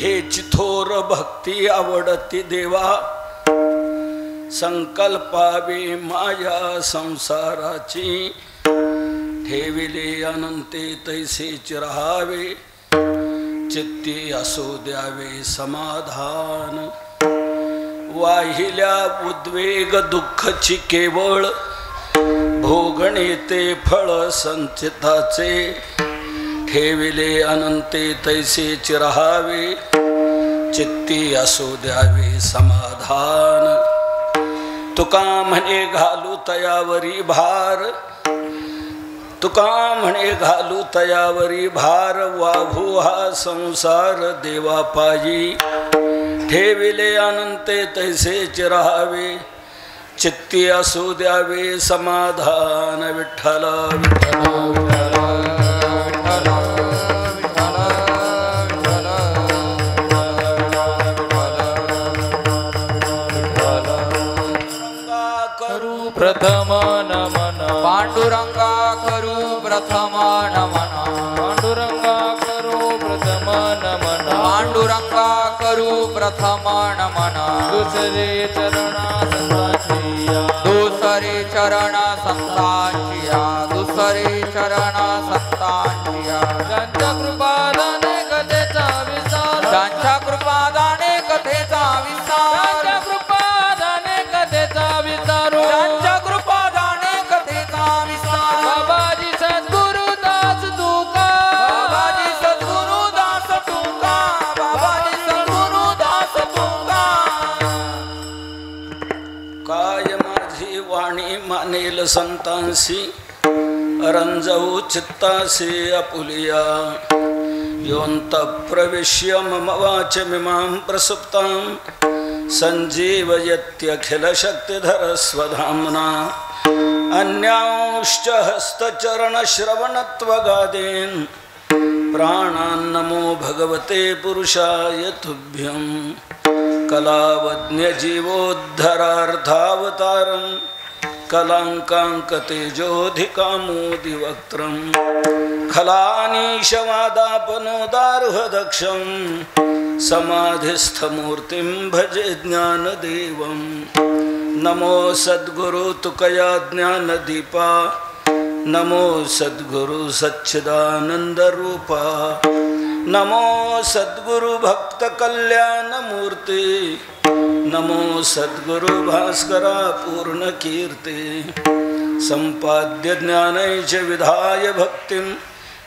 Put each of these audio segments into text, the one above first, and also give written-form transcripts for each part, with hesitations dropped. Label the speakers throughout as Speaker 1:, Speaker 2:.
Speaker 1: हेची थोर भक्ती आवडती देवा, संकल्पावे माया संसाराची, ठेविले अनंते तैसेच राहावे, चित्ती असो द्यावे समाधान. वाहिल्या उद्वेग दुःखची केवळ, भोगणे ते फळ संचिताचे, ठेविले अनंते तैसेच राहावे, चित्ती असो द्यावे समाधान. तुका म्हणे घालू तयावरी भार, तुका म्हणे घालू तयावरी भार, वाभू हा संसार देवा पायी, ठेविले अनंते तैसेच राहावे, चित्ती असू द्यावे समाधान. विठ्ठल
Speaker 2: प्रथम नमन,
Speaker 3: पांडुरंगा करू प्रथम नमन,
Speaker 2: पांडुरंगा करू प्रथम नमन,
Speaker 3: पांडुरंगा करू प्रथम नमन.
Speaker 2: दुसरे चरणा संतांचिया,
Speaker 3: दुसरे चरण संतांचिया, दुसरे चरण संतांचिया.
Speaker 2: त्यांच्या कृपादाने कथेचा विस्तार,
Speaker 3: त्यांच्या कृपादाने कथेचा विस्तार,
Speaker 2: त्यांच्या कृपादाने कथेचा विस्तार,
Speaker 3: त्यांच्या कृपादाने कथेचा विस्तार.
Speaker 2: बाबाजी सद्गुरुदास तुका,
Speaker 3: बाबाजी सद्गुरुदास तुका, बाबाजी सद्गुरुदास तुका.
Speaker 1: काय माझी वाणी मानेल संतांसी, रंजवू चित्तासी आपुलिया. योऽन्त प्रविश्य मम वाचमिमां प्रसुप्तां, संजीवयत्यखिल शक्तिधर स्वधाम्ना. अन्यांश्च हस्तचरण श्रवणत्वगादीन्, प्राणान्नमो भगवते पुरुषाय तुभ्यं. कलावज्ञ जीवोद्धरार्थावतारं, कलाङ्काङ्कतेजोऽधिकामोदिवक्त्रं. खलानीशवादापनोदारुहदक्षं, समाधिस्थमूर्तिं भजे ज्ञानदेवं. नमो सद्गुरु तुकया ज्ञानदीपा, नमो सद्गुरु सच्चिदानन्दरूपा, नमो सद्गुरु भक्त कल्याणमूर्ति, नमो सद्गुरु भास्करा पूर्ण कीर्ति. संपाद्य ज्ञानैच विधाय भक्तिं,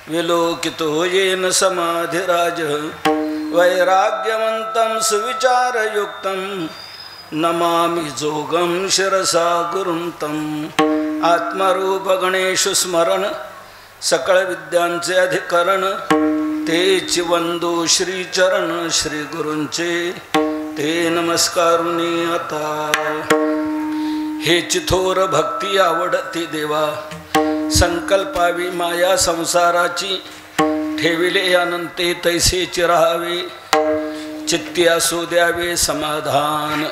Speaker 1: विलोकितो येन समाधिराज. वैराग्यवन्तं सुविचारयुक्तं, नमामि जोगं शिरसा गुरुं तम्. आत्मरूप गणेशु स्मरण, सकळ विद्यांचे अधिकरण, तेच वंदो श्रीचरण श्री गुरूंचे, ते नमस्कारुनी आता. हेची थोर भक्ती आवडती देवा, संकल्पावी माया संसाराची, ठेविले अनंते तैसेच राहावे, चित्ती असू द्यावे समाधान.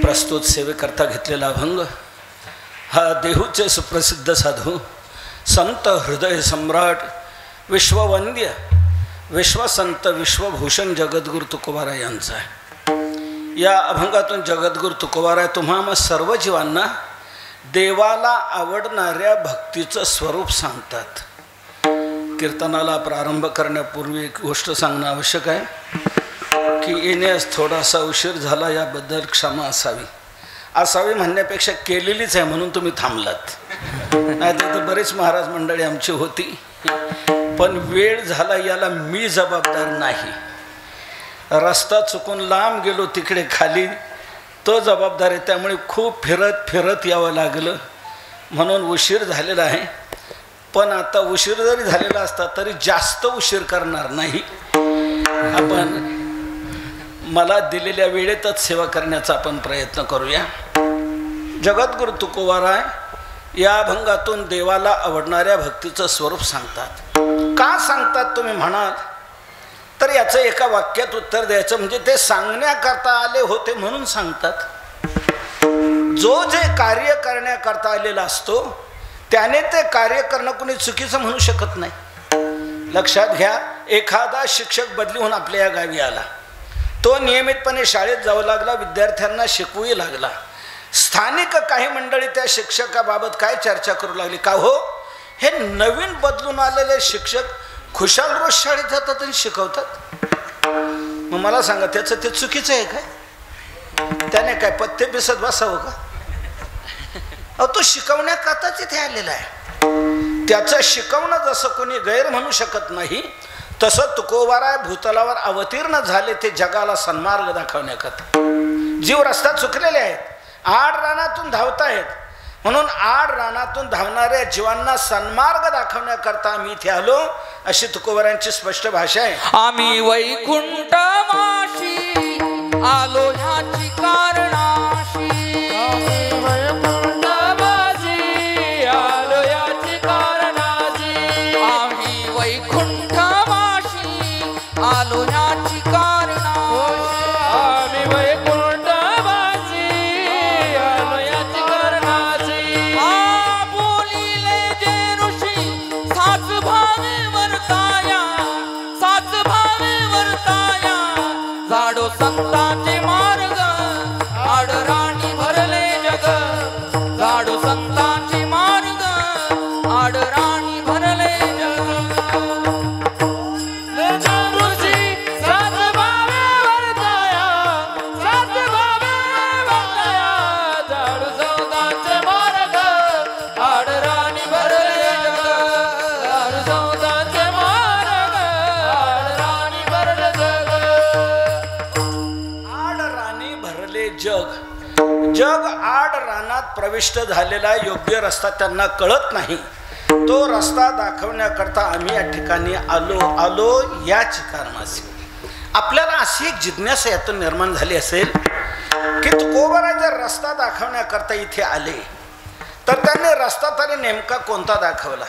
Speaker 1: प्रस्तुत सेवेकरता घेतलेला अभंग हा देहूचे सुप्रसिद्ध साधू संत हृदय सम्राट विश्ववंद्य विश्वसंत विश्वभूषण जगद्गुरु तुकोबारा यांचा आहे. या अभंगातून जगद्गुरु तुकोबारा तुम्हा सर्व जीवांना देवाला आवडणाऱ्या भक्तीचं स्वरूप सांगतात. कीर्तनाला प्रारंभ करण्यापूर्वी एक गोष्ट सांगणं आवश्यक आहे की येण्यास थोडासा उशीर झाला, याबद्दल क्षमा असावी म्हणण्यापेक्षा केलेलीच आहे म्हणून तुम्ही थांबलात. नाही तर बरेच महाराज मंडळी आमची होती, पण वेळ झाला याला मी जबाबदार नाही. रस्ता चुकून लांब गेलो तिकडे खाली, तो जबाबदार आहे. त्यामुळे खूप फिरत यावं लागलं म्हणून उशीर झालेला आहे. पण आता उशीर जरी झालेला असता तरी जास्त उशीर करणार नाही. आपण मला दिलेल्या वेळेतच सेवा करण्याचा आपण प्रयत्न करूया. जगद्गुरु तुकोबारा या अभंगातून देवाला आवडणाऱ्या भक्तीचं स्वरूप सांगतात. का सांगतात तुम्ही म्हणाल तर याचं एका वाक्यात उत्तर द्यायचं म्हणजे ते सांगण्याकरता आले होते म्हणून सांगतात. जो जे कार्य करण्याकरता आलेला असतो त्याने ते कार्य करणं कोणी चुकीचं म्हणू शकत नाही. लक्षात घ्या, एखादा शिक्षक बदली होऊन आपल्या या गावी आला. तो नियमितपणे शाळेत जाऊ लागला, विद्यार्थ्यांना शिकवू लागला. स्थानिक काही मंडळी त्या शिक्षकाबाबत काय चर्चा करू लागली, का हो हे नवीन बदलून आलेले शिक्षक खुशाल रोज शाळेत जातात आणि शिकवतात. मग मला सांगा त्याचं ते चुकीचं आहे काय? त्याने काय पत्ते पिसत बसावं का? अहो तो शिकवण्याकरताच इथे आलेला आहे. त्याचं शिकवणं जसं कोणी गैर म्हणू शकत नाही, तसं तुकोबाराय भूतलावर अवतीर्ण झाले ते जगाला सन्मार्ग दाखवण्याकरता. जीव रस्ता चुकलेले आहेत, आड रानातून धावतायत, म्हणून आड रानातून धावणाऱ्या जीवांना सन्मार्ग दाखवण्याकरता आम्ही इथे आलो, अशी तुकोबारायांची स्पष्ट भाषा आहे.
Speaker 3: आम्ही वैकुंठ माशी आलो ह्याची कारणाशी.
Speaker 2: वैकुंठवासी आलो याची कारणाची.
Speaker 3: आम्ही वैकुंठ माशी आलो ह्याची कारणाशी.
Speaker 2: आम्ही वैकुंठवासी आलो याची कारणाची.
Speaker 3: बोलिले जे ऋषी साच भावे वर्ताया, साच भावे वर्ताया. झाडो संतांचे मार्ग आडराणी भरले जग. झाडो संतांचे मार्ग आडराणी भरले जग.
Speaker 2: ऋषी सात भावे वर्ताया, सात भावे वर्ताया. झाडू सौदाचे मार्ग आडराणी भरले जग. झाडू सौदाचे मार्ग आडराणी भरले जग.
Speaker 1: आड राणी भरले जग. जग आड रानात प्रविष्ट झालेला योग्य रस्ता त्यांना कळत नाही. तो रस्ता दाखवण्याकरता आम्ही या ठिकाणी आलो याच कारणाचे. आपल्याला अशी एक जिज्ञासा यातून निर्माण झाली असेल की तुकोबाराय जर रस्ता दाखवण्याकरता इथे आले तर त्यांनी रस्ता तरी नेमका कोणता दाखवला?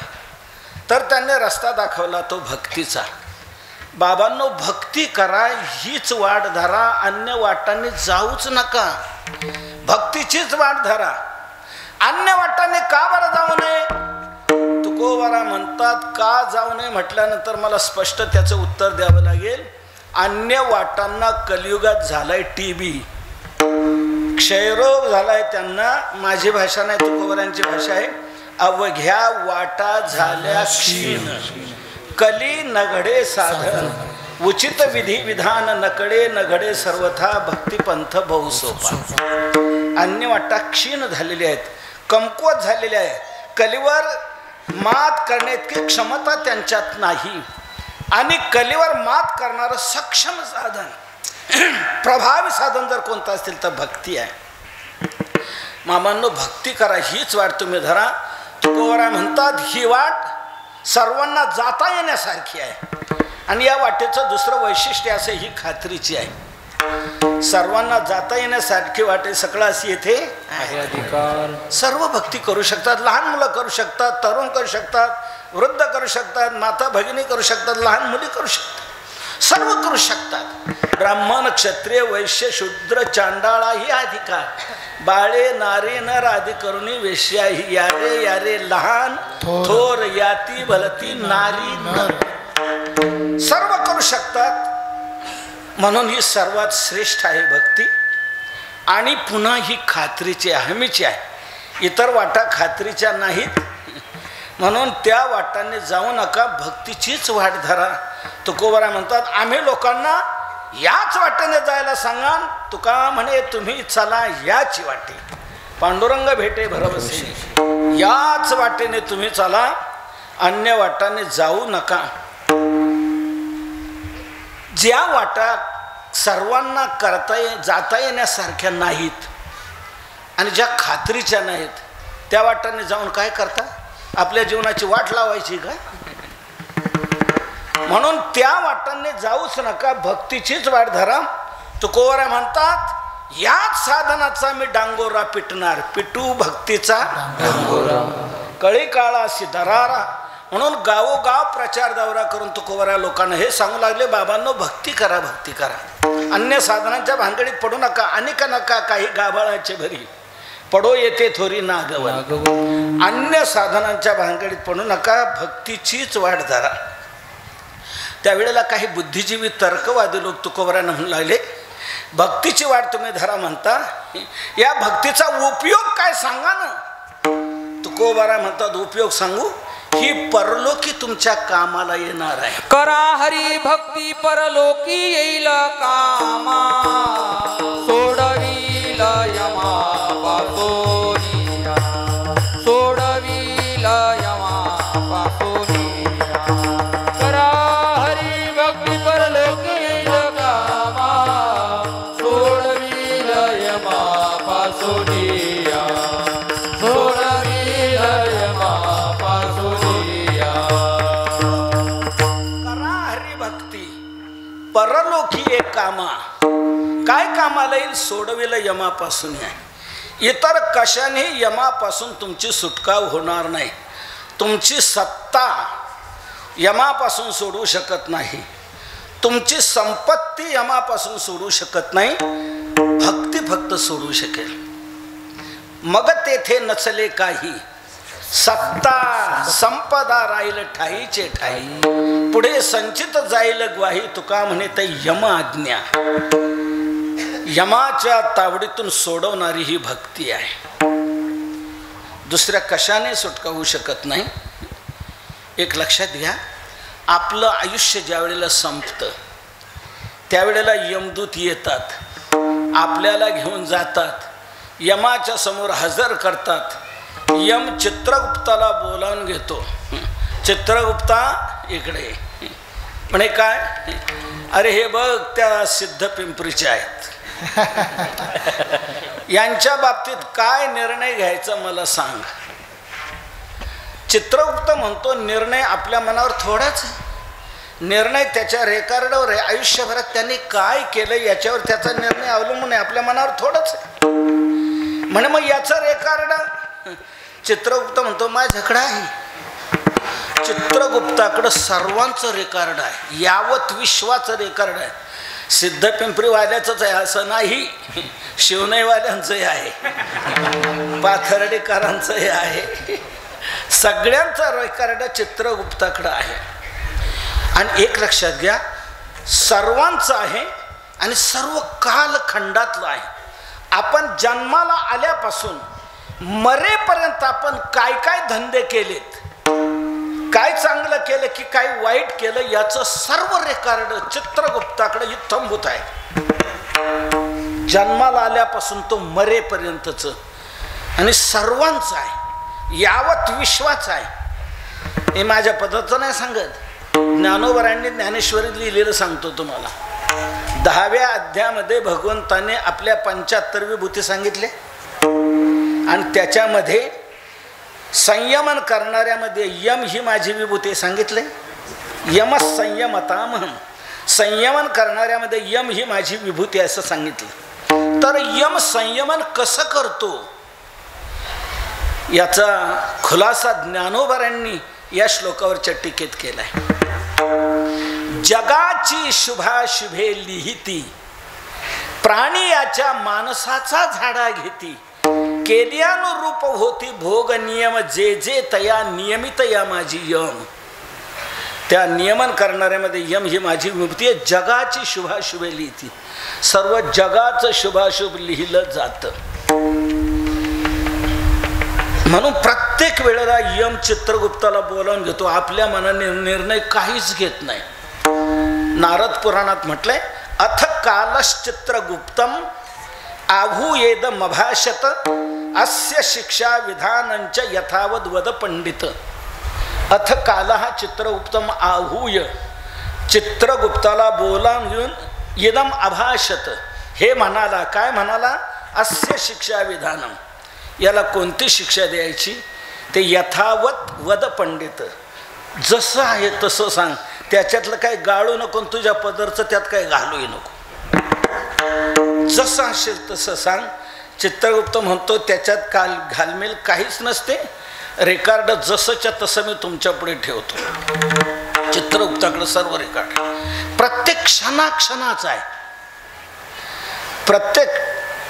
Speaker 1: तर त्यांनी रस्ता दाखवला तो भक्तीचा. बाबांनो, भक्ती करा, हीच वाट धरा, अन्य वाटांनी जाऊच नका. भक्तीचीच वाट धरा, अन्य वाटांनी का बरं जाऊ नये? तुकोबाराय म्हणतात का जाऊ नये म्हटल्यानंतर मला स्पष्ट त्याचं उत्तर द्यावं लागेल. अन्य वाटांना कलियुगात झालाय टीबी, क्षयरोग झालाय त्यांना. माझी भाषा नाही, तुकोबारायांची भाषा आहे. अवघ्या वाटा झाल्या क्षीण, कली नघडे साधन, उचित विधी विधान नकडे नघडे सर्वथा भक्तिपंथ बहुसोपा. अन्य वाटा क्षीण झालेली आहेत, कमकुवत झालेल्या आहेत. कलीवर मात करण्याइतकी क्षमता त्यांच्यात नाही. आणि कलीवर मात करणारं सक्षम साधन, प्रभावी साधन जर कोणतं असेल तर भक्ती आहे. मामांनो, भक्ती करा, हीच वाट तुम्ही धरा. तुकोबाराय म्हणतात ही वाट सर्वांना जाता येण्यासारखी आहे. आणि या वाटेचं दुसरं वैशिष्ट्य असं ही खात्रीची आहे. सर्वांना जाता येण्यासारखी वाटे सगळं अशी येथे आहे.
Speaker 2: अधिकार
Speaker 1: सर्व भक्ती करू शकतात. लहान मुलं करू शकतात, तरुण करू शकतात, वृद्ध करू शकतात, माता भगिनी करू शकतात, लहान मुली करू शकतात, सर्व करू शकतात. ब्राह्मण, क्षत्रिय, वैश्य, शूद्र, चांडाळा ही अधिकार. बाळे नारी नर आदी करुणी वेश्या ही यारे यारे लहान थोर याती भलती नारी नर सर्व करू शकतात. म्हणून ही सर्वात श्रेष्ठ आहे भक्ती. आणि पुन्हा ही खात्रीची हमीची आहे. इतर वाटा खात्रीच्या नाहीत, म्हणून त्या वाटांनी जाऊ नका, भक्तीचीच वाट धरा. तुकोबाराय म्हणतात आम्ही लोकांना याच वाटेने जायला सांगा. तुका म्हणे तुम्ही चला याच वाटे, पांडुरंग भेटे भरवसे. याच वाटेने तुम्ही चला, अन्य वाटाने जाऊ नका. ज्या वाटा सर्वांना जाता येण्यासारख्या नाहीत आणि ज्या खात्रीच्या नाहीत, त्या वाटाने जाऊन काय करता? आपल्या जीवनाची वाट लावायची का? म्हणून त्या वाटांनी जाऊच नका, भक्तीचीच वाट धरा. तुकोबाराय म्हणतात याच साधनाचा मी डांगोरा पिटणार, पिटू भक्तीचा डांगोरा, कळी काळाशी दरारा. म्हणून गावोगाव प्रचार दौरा करून तुकोबाराय लोकांना हे सांगू लागले, बाबांनो भक्ती करा, भक्ती करा. अन्य साधनांच्या भानगडीत पडू नका. अनेक नका काही गाभाळाचे भरी पडो येते थोरी नागवन. अन्य साधनांच्या भानगडीत पडू नका, भक्तीचीच वाट धरा. त्यावेळेला काही बुद्धिजीवी तर्कवादी लोक तुकोबारांना म्हणू लागले, भक्तीची वाट तुम्ही धरा म्हणता, या भक्तीचा उपयोग काय सांगा ना. तुकोबारा म्हणतात, उपयोग सांगू, ही परलोकी तुमच्या कामाला येणार आहे.
Speaker 3: करा हरी भक्ती परलोकी येईल कामा, सोडविल यमा पासोनिया, सोडविल यमा पासोनिया. करा हरी भक्ती परलोकी येईल कामा, सोडविल यमा पासोनिया, सोडविल यमा पासोनिया.
Speaker 1: परलोकी एक कामा, काय कामाला येईल, सोडविलं यमापासून आहे. इतर कशाने यमापासून तुमची सुटका होणार नाही. तुमची सत्ता यमापासून सोडू शकत नाही, तुमची संपत्ती यमापासून सोडू शकत नाही, भक्ती फक्त सोडू शकेल. मग तेथे नचले काही, सत्ता संपदा राहील ठाईचे ठाई, पुढे संचित जाईल ग्वाही. तुका म्हणे ते यम आज्ञा, यमाच्या तावडीतून सोडवणारी ही भक्ती आहे. दुसऱ्या कशाने सुटका होऊ शकत नाही. एक लक्षात घ्या, आपलं आयुष्य ज्या वेळेला संपतं त्यावेळेला यमदूत येतात, आपल्याला घेऊन जातात, यमाच्या समोर हजर करतात. यम चित्रगुप्ताला बोलावून घेतो, चित्रगुप्ता इकडे. म्हणे काय, अरे हे बघ त्या सिद्ध पिंपरीचे आहेत, यांच्या बाबतीत काय निर्णय घ्यायचा मला सांग. चित्रगुप्त म्हणतो, निर्णय आपल्या मनावर थोडाच, निर्णय त्याच्या रेकॉर्डवर आहे. आयुष्यभरात त्यांनी काय केलं याच्यावर त्याचा निर्णय अवलंबून आहे, आपल्या मनावर थोडंच आहे. म्हणे मग याचा रेकॉर्ड, चित्रगुप्त म्हणतो माझ्याकडे आहे. चित्रगुप्ताकडे सर्वांचं रेकॉर्ड आहे, यावत विश्वाचं रेकॉर्ड आहे. सिद्ध पिंपरीवाल्याचंच आहे असं नाही, शिवनेवाल्यांचंही आहे, पाथर्डीकरांचंही आहे, सगळ्यांचा रेकॉर्ड चित्रगुप्ताकडे आहे. आणि एक लक्षात घ्या, सर्वांचं आहे आणि सर्व कालखंडातलं आहे. आपण जन्माला आल्यापासून मरेपर्यंत आपण काय काय धंदे केलेत, काय चांगलं केलं की काय वाईट केलं, याचं सर्व रेकॉर्ड चित्रगुप्ताकडे इत्थंभूत आहे. जन्माला आल्यापासून तो मरेपर्यंतच, आणि सर्वांचं आहे, यावत विश्वाचं आहे. हे माझ्या पद्धतीचं नाही सांगत, ज्ञानोबरांनी ज्ञानेश्वरीत लिहिलेलं सांगतो तुम्हाला. 10व्या अध्यायामध्ये भगवंताने आपल्या 75 विभूती सांगितले, आणि त्याच्यामध्ये संयमन करणाऱ्यामध्ये यम ही माझी विभूती सांगितले. यम संयमतामहं, संयमन करणाऱ्यामध्ये यम ही माझी विभूती असं सांगितलं. तर यम संयमन कसं करतो याचा खुलासा ज्ञानोबरांनी या श्लोकावरच्या टीकेत केलाय. जगाची शुभाशुभे लिहिती, प्राणी याच्या मानसाचा झाडा घेती, केल्यानुरूप होती भोग नियम, जे जे तया नियमित या माझी यम. त्या नियमन करणाऱ्यामध्ये यम ही माझी विभूती आहे. जगाची शुभाशुभे लिहिती, सर्व जगाचं शुभाशुभ लिहिलं जातं. म्हणून प्रत्येक वेळेला यम चित्रगुप्ताला बोलावून घेतो, आपल्या मनाने निर्णय काहीच घेत नाही. नारद पुराणात म्हटलंय, अथ कालश्चित्रगुप्तम आहूयेदमभाषत अस्य शिक्षा विधानंच यथावद वद पंडित. अथ कालः चित्रगुप्तम आहूय, चित्रगुप्ताला बोलावून घेऊन इदम अभाषत, हे म्हणाला. काय म्हणाला, अस्य शिक्षा विधानम, याला कोणती शिक्षा द्यायची ते यथावत वद पंडित, जसं आहे तसं सांग, त्याच्यातलं काही गाळू नको, तुझ्या पदरचं त्यात काही घालूही नको, जसं असेल तसं सांग. चित्रगुप्त म्हणतो, त्याच्यात काल घालमेल काहीच नसते, रेकॉर्ड जसंच्या तसं मी तुमच्या पुढे ठेवतो. चित्रगुप्ताकडे सर्व रेकॉर्ड प्रत्येक क्षणाक्षणाचा आहे, प्रत्येक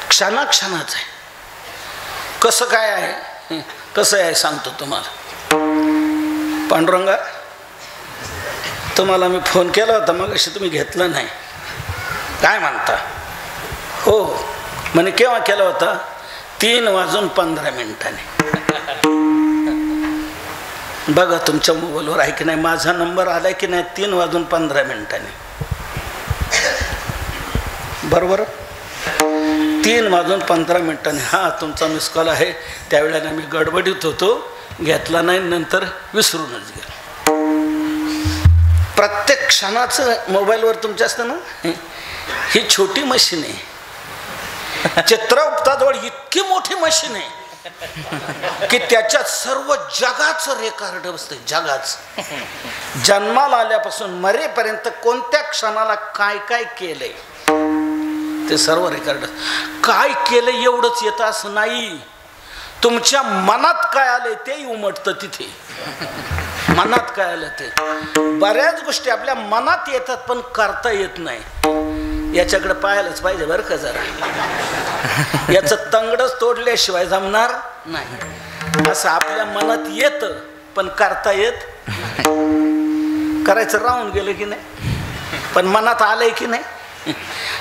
Speaker 1: क्षणाक्षणाचा आहे. कसं काय आहे, कसं आहे सांगतो तुम्हाला. पांडुरंगा, तुम्हाला मी फोन केला होता मग अशी तुम्ही घेतलं नाही. काय म्हणता? हो म्हणे केव्हा केला होता? 3:15 बघा तुमच्या मोबाईलवर आहे की नाही, माझा नंबर आलाय की नाही 3:15. बरोबर 3:15. हा तुमचा मिस कॉल आहे. त्यावेळेला मी गडबडीत होतो, घेतला नाही, नंतर विसरूनच गेलो. प्रत्येक क्षणाचं मोबाईलवर तुमच्या असतं ना. ही छोटी मशीन आहे, चित्रगुप्ताजवळ इतकी मोठी मशीन आहे की त्याच्यात सर्व जगाचं रेकॉर्ड बसते. जगाचं जन्माला आल्यापासून मरेपर्यंत कोणत्या क्षणाला काय काय केलंय ते सर्व रेकॉर्ड. काय केलं एवढंच येतं असं नाही, तुमच्या मनात काय आलंय तेही उमटतं तिथे. मनात काय आलं ते. बऱ्याच गोष्टी आपल्या मनात येतात पण करता येत नाही. याच्याकडे पाहायलाच पाहिजे बरं का जरा. याचं तंगडच तोडल्याशिवाय जमणार नाही. असं आपल्या मनात येतं पण करता येत. करायचं राहून गेलं की नाही, पण मनात आलंय की नाही.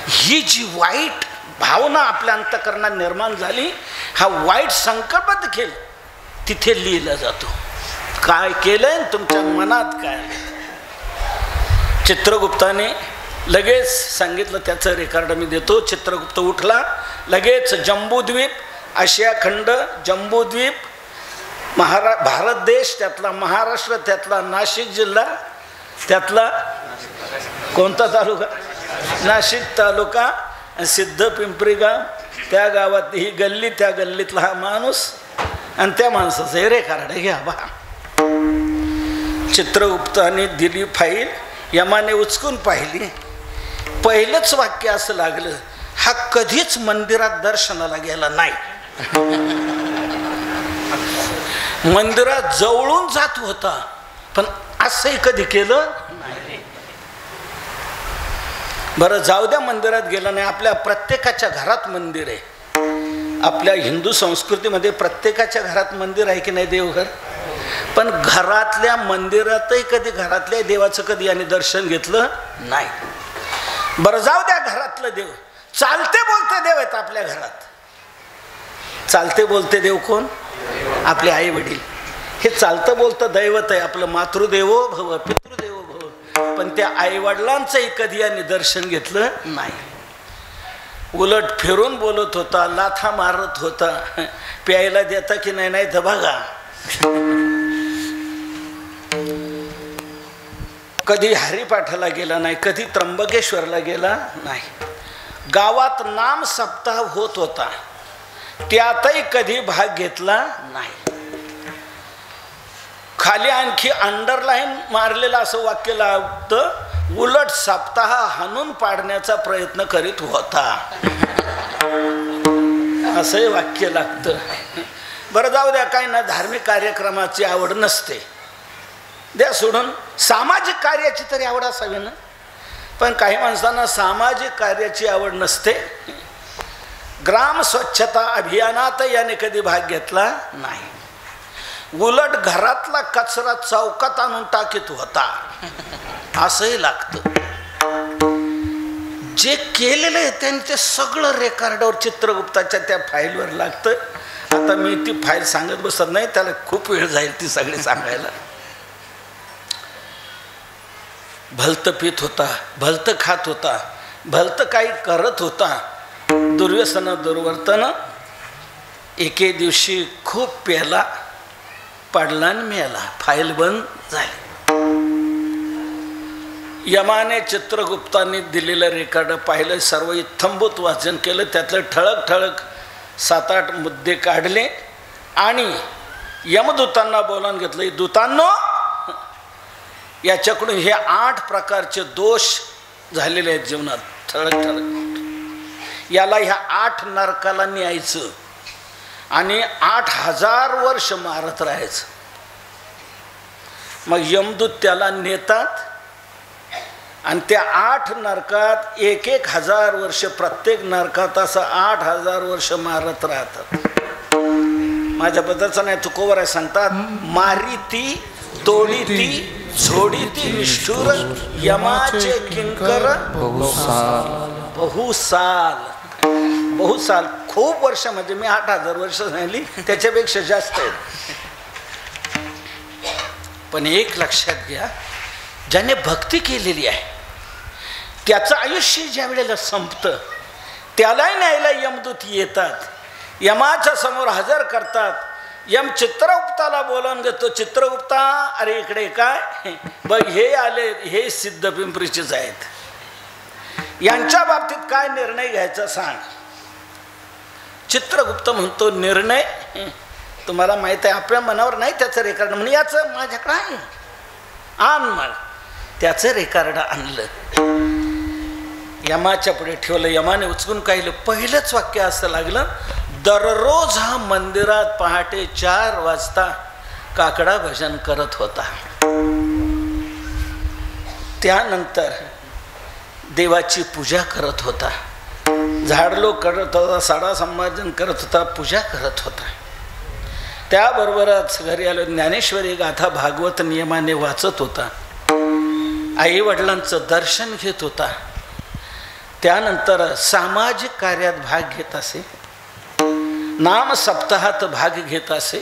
Speaker 1: ही जी वाईट भावना आपल्या अंतःकरणात निर्माण झाली, हा वाईट संकल्प देखील तिथे लिहिला जातो. काय केलंय तुमच्या मनात काय. चित्रगुप्ताने लगेच सांगितलं, त्याचं रेकॉर्ड मी देतो. चित्रगुप्त उठला लगेच. जम्बूद्वीप, आशिया खंड, जम्बूद्वीप, भारत देश, त्यातला महाराष्ट्र, त्यातला नाशिक जिल्हा, त्यातला कोणता तालुका? नाशिक तालुका, सिद्धपिंपरी गाव, त्या गावात ही गल्ली, त्या गल्लीतला हा माणूस आणि त्या माणसाचं हे रेकॉर्ड घ्या बा. चित्रगुप्ताने दिली फाईल, यमाने उचकून पाहिली. पहिलंच वाक्य असं लागलं, हा कधीच मंदिरात दर्शनाला गेला नाही. मंदिरात जवळून जात होता पण असंही कधी केलं नाही. बरं जाऊ द्या, मंदिरात गेला नाही. आपल्या प्रत्येकाच्या घरात मंदिर आहे. आपल्या हिंदू संस्कृतीमध्ये प्रत्येकाच्या घरात मंदिर आहे की नाही, देवघर. पण घरातल्या मंदिरातही कधी घरातल्या देवाचं कधी याने दर्शन घेतलं नाही. बरं जाऊ द्या घरातलं देव, चालते बोलते देव आहेत आपल्या घरात. चालते बोलते देव कोण? आपले आई वडील. हे चालतं बोलतं दैवत आहे आपलं. मातृदेवो भव, पितृदेवो भव. पण त्या आई वडिलांचंही कधी याने दर्शन घेतलं नाही. उलट फिरून बोलत होता, लाथा मारत होता. प्यायला देता की नाही, नाही तर बघा. कधी हरिपाठाला गेला नाही, कधी त्र्यंबकेश्वरला गेला नाही. गावात नाम सप्ताह होत होता, त्यातही कधी भाग घेतला नाही. खाली आणखी अंडरलाईन मारलेलं असं वाक्य लागतं, उलट सप्ताह हाणून पाडण्याचा प्रयत्न करीत होता, असंही वाक्य लागतं. बरं जाऊ द्या, काही ना धार्मिक कार्यक्रमाची आवड नसते, द्या सोडून. सामाजिक कार्याची तरी आवड असावी ना. पण काही माणसांना सामाजिक कार्याची आवड नसते. ग्राम स्वच्छता अभियानात याने कधी भाग घेतला नाही. उलट घरातला कचरा चौकात आणून टाकीत होता, असंही लागतं. जे केलेलं आहे त्यांनी ते सगळं रेकॉर्डवर चित्रगुप्ताच्या त्या फाईलवर लागतं. आता मी ती फाईल सांगत बसत नाही, त्याला खूप वेळ जाईल ती सगळी सांगायला. भलतं पित होता, भलतं खात होता, भलतं काही करत होता. दुर्व्यसन दुर्वर्तन. एके दिवशी खूप प्याला, पडला आणि मेला. फाईल बंद झाली. यमाने चित्रगुप्तांनी दिलेलं रेकॉर्ड पाहिलं, सर्व इत्थंभूत वाचन केलं. त्यातलं ठळक ठळक 7-8 मुद्दे काढले आणि यमदूतांना बोलावून घेतलं. दूतांनो, याच्याकडून हे 8 प्रकारचे दोष झालेले आहेत जीवनात, ठळक ठळक. याला ह्या 8 नरकाला न्यायचं आणि 8000 वर्ष मारत राहायचं. मग यमदूत त्याला नेतात आणि त्या 8 नरकात 1000 वर्ष, प्रत्येक नरकात असं 8000 वर्ष मारत राहतात. माझ्या पद्धतीचं नाही, तुकोवर आहे, सांगतात मारी ती तोडी ती झोडीती निष्ठुर यमाचे किंकर बहुसाल खूप वर्ष, म्हणजे मी 8,000 वर्ष झाली, त्याच्यापेक्षा जास्त आहेत. पण एक लक्षात घ्या, ज्याने भक्ती केलेली आहे त्याचं आयुष्य ज्या वेळेला संपतं त्यालाही न्यायला यमदूत येतात, यमाच्या समोर हजर करतात. यम चित्रगुप्ताला बोलावून घेतो, चित्रगुप्ता अरे इकडे काय बघ, हे आले, हे सिद्ध पिंपरीचेच आहेत, यांच्या बाबतीत काय निर्णय घ्यायचा सांग. चित्रगुप्त म्हणतो निर्णय तुम्हाला माहित आहे, आपल्या मनावर नाही त्याचं रेकॉर्ड, म्हणजे याचं माझ्याकडे आहे, आण मला. त्याचं रेकॉर्ड आणलं, यमाच्या पुढे ठेवलं, यमाने उचलून काढलं. पहिलंच वाक्य असं लागलं, दररोज हा मंदिरात पहाटे 4 वाजता काकडा भजन करत होता. त्यानंतर देवाची पूजा करत होता, झाडलोट करत होता, साडा संभाजन करत होता, पूजा करत होता. त्याबरोबरच घरी आलो, ज्ञानेश्वरी गाथा भागवत नियमाने वाचत होता, आई वडिलांचं दर्शन घेत होता. त्यानंतर सामाजिक कार्यात भाग घेत असे, नाम सप्ताहात भाग घेत असे.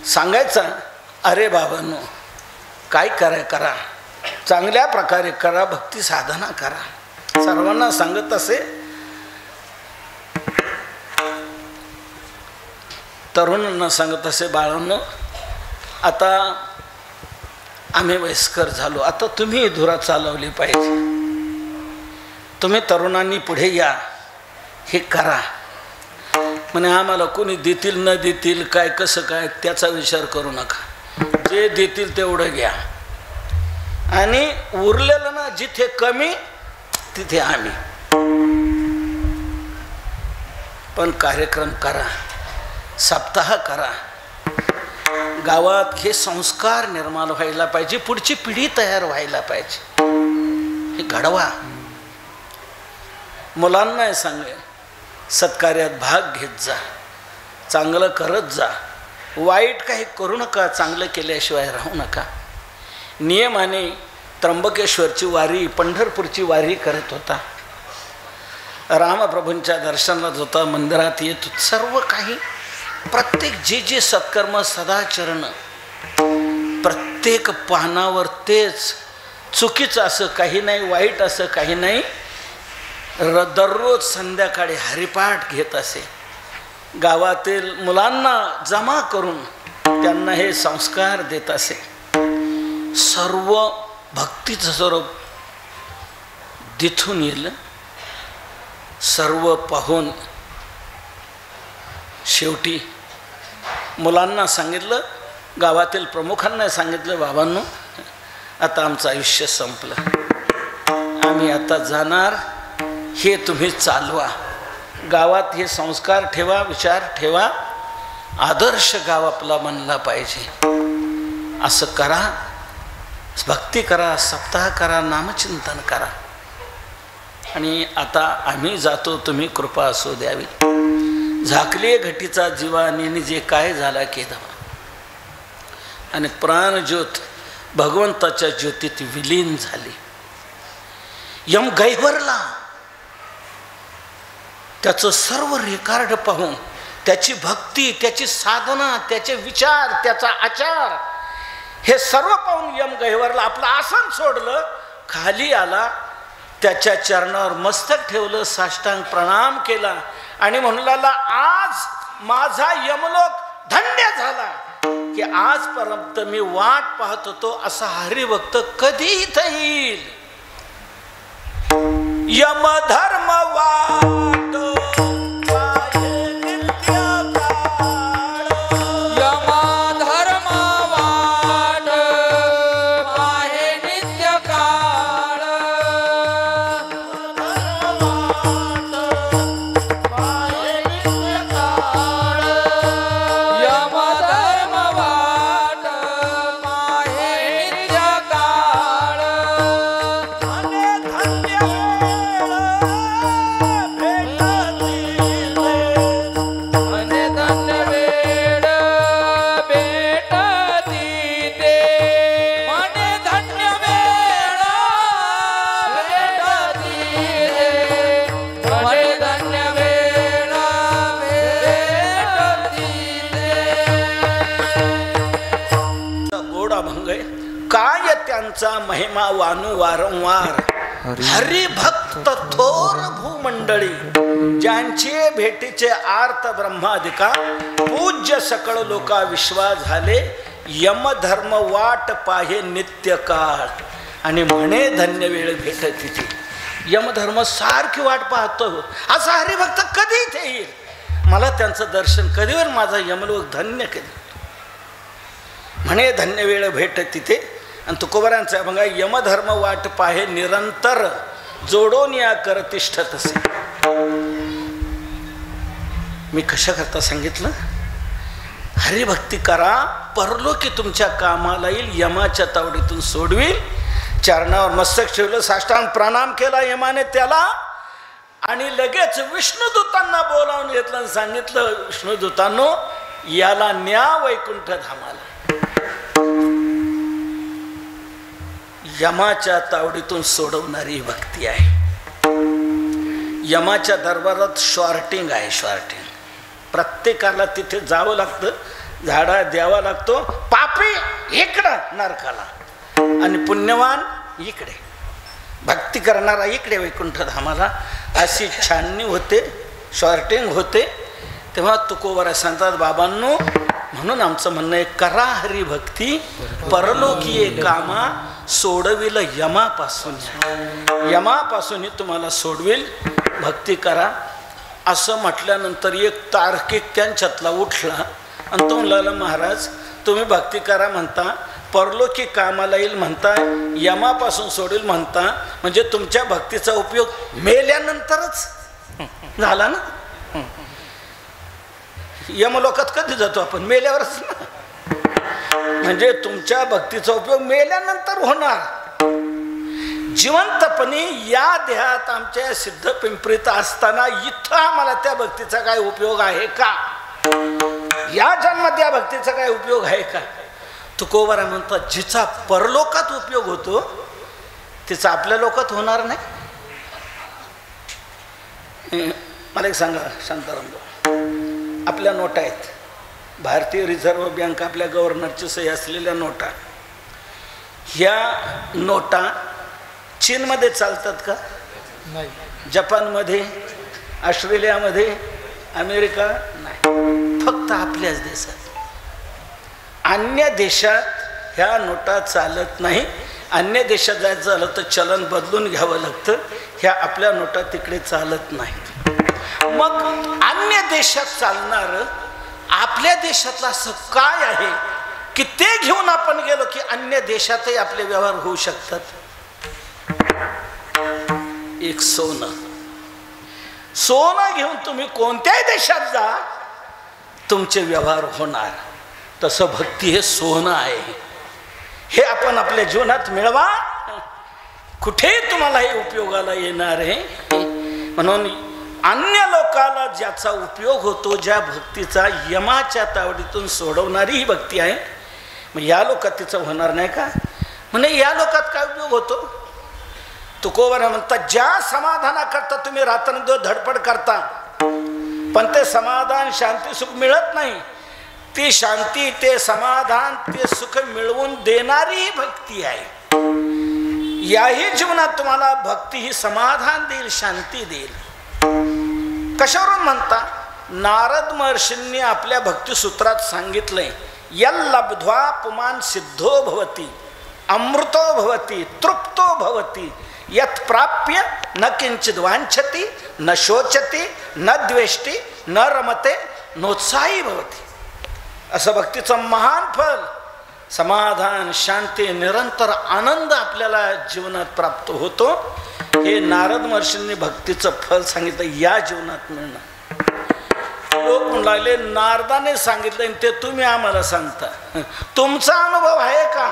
Speaker 1: सांगायचा अरे बाबांनो काय करा, चांगल्या प्रकारे करा, भक्ती साधना करा, सर्वांना सांगत असे. तरुणांना सांगत असे, बाळांनो आता आम्ही वयस्कर झालो, आता तुम्ही धुरा चालवली पाहिजे, तुम्ही तरुणांनी पुढे या, हे करा. म्हणे आम्हाला कोणी देतील न देतील काय कसं काय त्याचा विचार करू नका, जे देतील तेवढं घ्या, आणि उरलेलं ना जिथे कमी तिथे आम्ही. पण कार्यक्रम करा, सप्ताह करा, गावात हे संस्कार निर्माण व्हायला पाहिजे, पुढची पिढी तयार व्हायला पाहिजे, हे घडवा. मुलांना सांगे सत्कार्यात भाग घेत जा, चांगलं करत जा, वाईट काही करू नका, चांगलं केल्याशिवाय राहू नका. नियमाने त्र्यंबकेश्वरची वारी, पंढरपूरची वारी करत होता, रामप्रभूंच्या दर्शनाला होता, मंदिरात येत, सर्व काही प्रत्येक जे जे सत्कर्म सदाचरण प्रत्येक पानावर तेच, चुकीचं असं काही नाही, वाईट असं काही नाही. दररोज संध्याकाळी हरिपाठ घेत असे, गावातील मुलांना जमा करून त्यांना हे संस्कार देत असे. सर्व भक्तीचं स्वरूप दिसून येईल. सर्व पाहून शेवटी मुलांना सांगितलं, गावातील प्रमुखांना सांगितलं, बाबांनो आता आमचं आयुष्य संपलं, आम्ही आता जाणार, हे तुम्ही चालवा, गावात हे संस्कार ठेवा, विचार ठेवा, आदर्श गाव आपला बनला पाहिजे, असं करा, भक्ती करा, सप्ताह करा, नामचिंतन करा. आणि आता आम्ही जातो, तुम्ही कृपा असू द्यावी. झाकले घटीचा जीवानी जे काय झाला केला, आणि प्राणज्योत भगवंताच्या ज्योतीत विलीन झाली. यम गैवरला, त्याचं सर्व रेकॉर्ड पाहून, त्याची भक्ती, त्याची साधना, त्याचे विचार, त्याचा आचार, हे सर्व पाहून यम गैवरला. आपलं आसन सोडलं, खाली आला, त्याच्या चरणावर मस्तक ठेवलं, साष्टांग प्रणाम केला, आणि म्हणू लागला, आज माझा यमलोक धन्य झाला, की आजपर्यंत मी वाट पाहत होतो असा हरिभक्त कधी इथं येईल. यमधर्म वाट
Speaker 2: भेटला
Speaker 1: त्यांचा महिमा वानू वारंवार. हरिभक्त थोर भूमंडळी, ज्यांचे भेटीचे आर्त ब्रह्मादिका, पूज्य सकळ लोका विश्वास झाले, यमधर्म वाट पाहे नित्य काळ. आणि म्हणे धन्य वेळ भेटत तिथे. यमधर्म सारखी वाट पाहतो, असा हरिभक्त कधी इथे येईल, मला त्यांचं दर्शन कधी होईल, माझा यमलोक धन्य कधी. म्हणे धन्य वेळ भेटत तिथे. आणि तुकोबारांचा बघा, यमधर्म वाट पाहे निरंतर, जोडून या कर तिष्ठत असे. मी कशा करता सांगितलं, हरिभक्ती करा, परलोकी तुमच्या कामाला येईल, यमाच्या तावडीतून सोडविल. चरणावर मस्तक ठेवलं, साष्टांग प्रणाम केला यमाने त्याला. आणि लगेच विष्णुदूतांना बोलावून घेतलं आणि सांगितलं, विष्णुदूतांनो याला न्या वैकुंठ धामाला. यमाच्या तावडीतून सोडवणारी भक्ती आहे. यमाच्या दरबारात शॉर्टिंग आहे, शॉर्टिंग. प्रत्येकाला तिथे जावं लागतं, झाडा द्यावा लागतो. पापी इकडं नरकाला आणि पुण्यवान इकडे, भक्ती करणारा इकडे वैकुंठ धामाला. अशी छाननी होते, शॉर्टिंग होते. तेव्हा तुकोबारा सांगतात, बाबांनो, म्हणून आमचं म्हणणं आहे, करा हरिभक्ती, परलोकीय कामा सोडविल यमापासून. यमापासूनही तुम्हाला सोडविल, भक्ती करा. असं म्हटल्यानंतर एक तार्किक त्यांच्यातला उठला आणि तो म्हणला, महाराज तुम्ही भक्ती करा म्हणता, परलोकी कामाला येईल म्हणता, यमापासून सोडील म्हणता, म्हणजे तुमच्या भक्तीचा उपयोग मेल्यानंतरच झाला ना. यमलोकात कधी जातो आपण, मेल्यावरच ना. म्हणजे तुमच्या भक्तीचा उपयोग मेल्यानंतर होणार. जिवंतपणे या देहात आमच्या सिद्ध पिंपरीत असताना इथं आम्हाला त्या भक्तीचा काय उपयोग आहे का, या जन्मात त्या भक्तीचा काय उपयोग आहे का. तुकोबारा म्हणतात, जिचा परलोकात उपयोग होतो तिचा आपल्या लोकात होणार नाही. मला एक सांगा शांताराम, आपल्या नोटा आहेत, भारतीय रिझर्व्ह बँक आपल्या गव्हर्नरची सही असलेल्या नोटा. ह्या नोटा चीनमध्ये चालतात का?
Speaker 2: नाही.
Speaker 1: जपानमध्ये, ऑस्ट्रेलियामध्ये, अमेरिका नाही, फक्त आपल्याच देशात. अन्य देशात ह्या नोटा चालत नाही. अन्य देशात जायचं झालं तर चलन बदलून घ्यावं लागतं. ह्या आपल्या नोटा तिकडे चालत नाहीत. मग अन्य देशात चालणार आपल्या देशातलं असं काय आहे की ते घेऊन आपण गेलो की अन्य देशातही आपले व्यवहार होऊ शकतात. एक सोनं, सोनं घेऊन तुम्ही कोणत्याही देशात जा, तुमचे व्यवहार होणार. तसं भक्ती हे सोनं आहे. हे आपण आपल्या जीवनात मिळवा, कुठे तुम्हाला हे उपयोगाला येणार आहे. म्हणून अन्य लोकाला ज्याचा उपयोग होतो, ज्या भक्तीचा यमाच्या तावडीतून सोडवणारी ही भक्ती आहे, मग या लोकात तिचं होणार नाही का. म्हणजे या लोकात काय उपयोग होतो. तुकोबारा म्हणतात, ज्या समाधानाकरता तुम्ही रात्रंदिवस धडपड करता पण ते समाधान शांती सुख मिळत नाही, ती शांती, ते समाधान, ते सुख मिळवून देणारी भक्ती आहे. याही जीवनात तुम्हाला भक्ती ही समाधान देईल, शांती देईल. कशावरून म्हणता, नारद महर्षींनी आपल्या भक्तिसूत्रात सांगितलंय, यल्लब्ध्वा पुमान सिद्धो भवती, अमृतो भवती, तृप्तो भवती, यत् प्राप्य न किंचित वांछति, न शोचति, न द्वेष्टि, न रमते, नोत्साही भवती. असं भक्तीचं महान फल, समाधान, शांती, निरंतर आनंद आपल्याला जीवनात प्राप्त होतो. हे नारद महर्षींनी भक्तीचं फल सांगितलं, या जीवनात मिळणं. लोक म्हणू लागले, नारदाने सांगितलं ते तुम्ही आम्हाला सांगता, तुमचा अनुभव आहे का.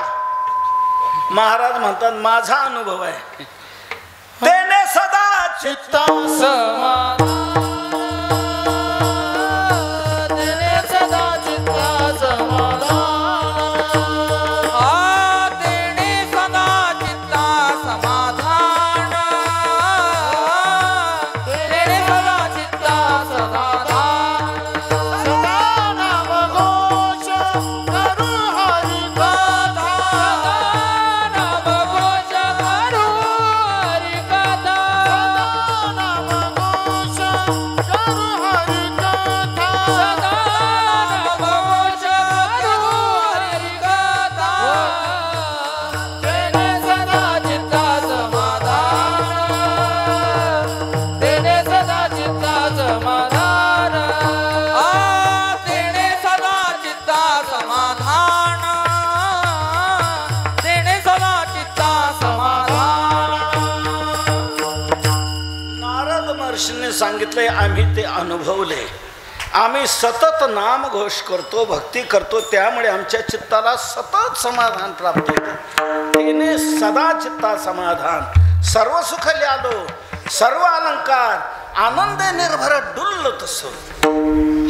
Speaker 1: महाराज म्हणतात, माझा अनुभव आहे. तेने सदा चित्ता
Speaker 2: समाधान, तेने सदा चित्ता समाधान,
Speaker 3: तेने सदा चित्ता समाधान,
Speaker 2: तेने सदा चित्ता समाधान. सदा नाम घोष करू हरि कथा,
Speaker 3: नाम
Speaker 1: ऋषींनी सांगितलंय, आम्ही ते अनुभवले. आम्ही सतत नाम घोष करतो, भक्ती करतो, त्यामुळे आमच्या चित्ताला सतत समाधान प्राप्त होतं. तेने सदा चित्ता समाधान, सर्व सुख ल्यालो, सर्व अलंकार, आनंद निर्भर डुल्ल तसो.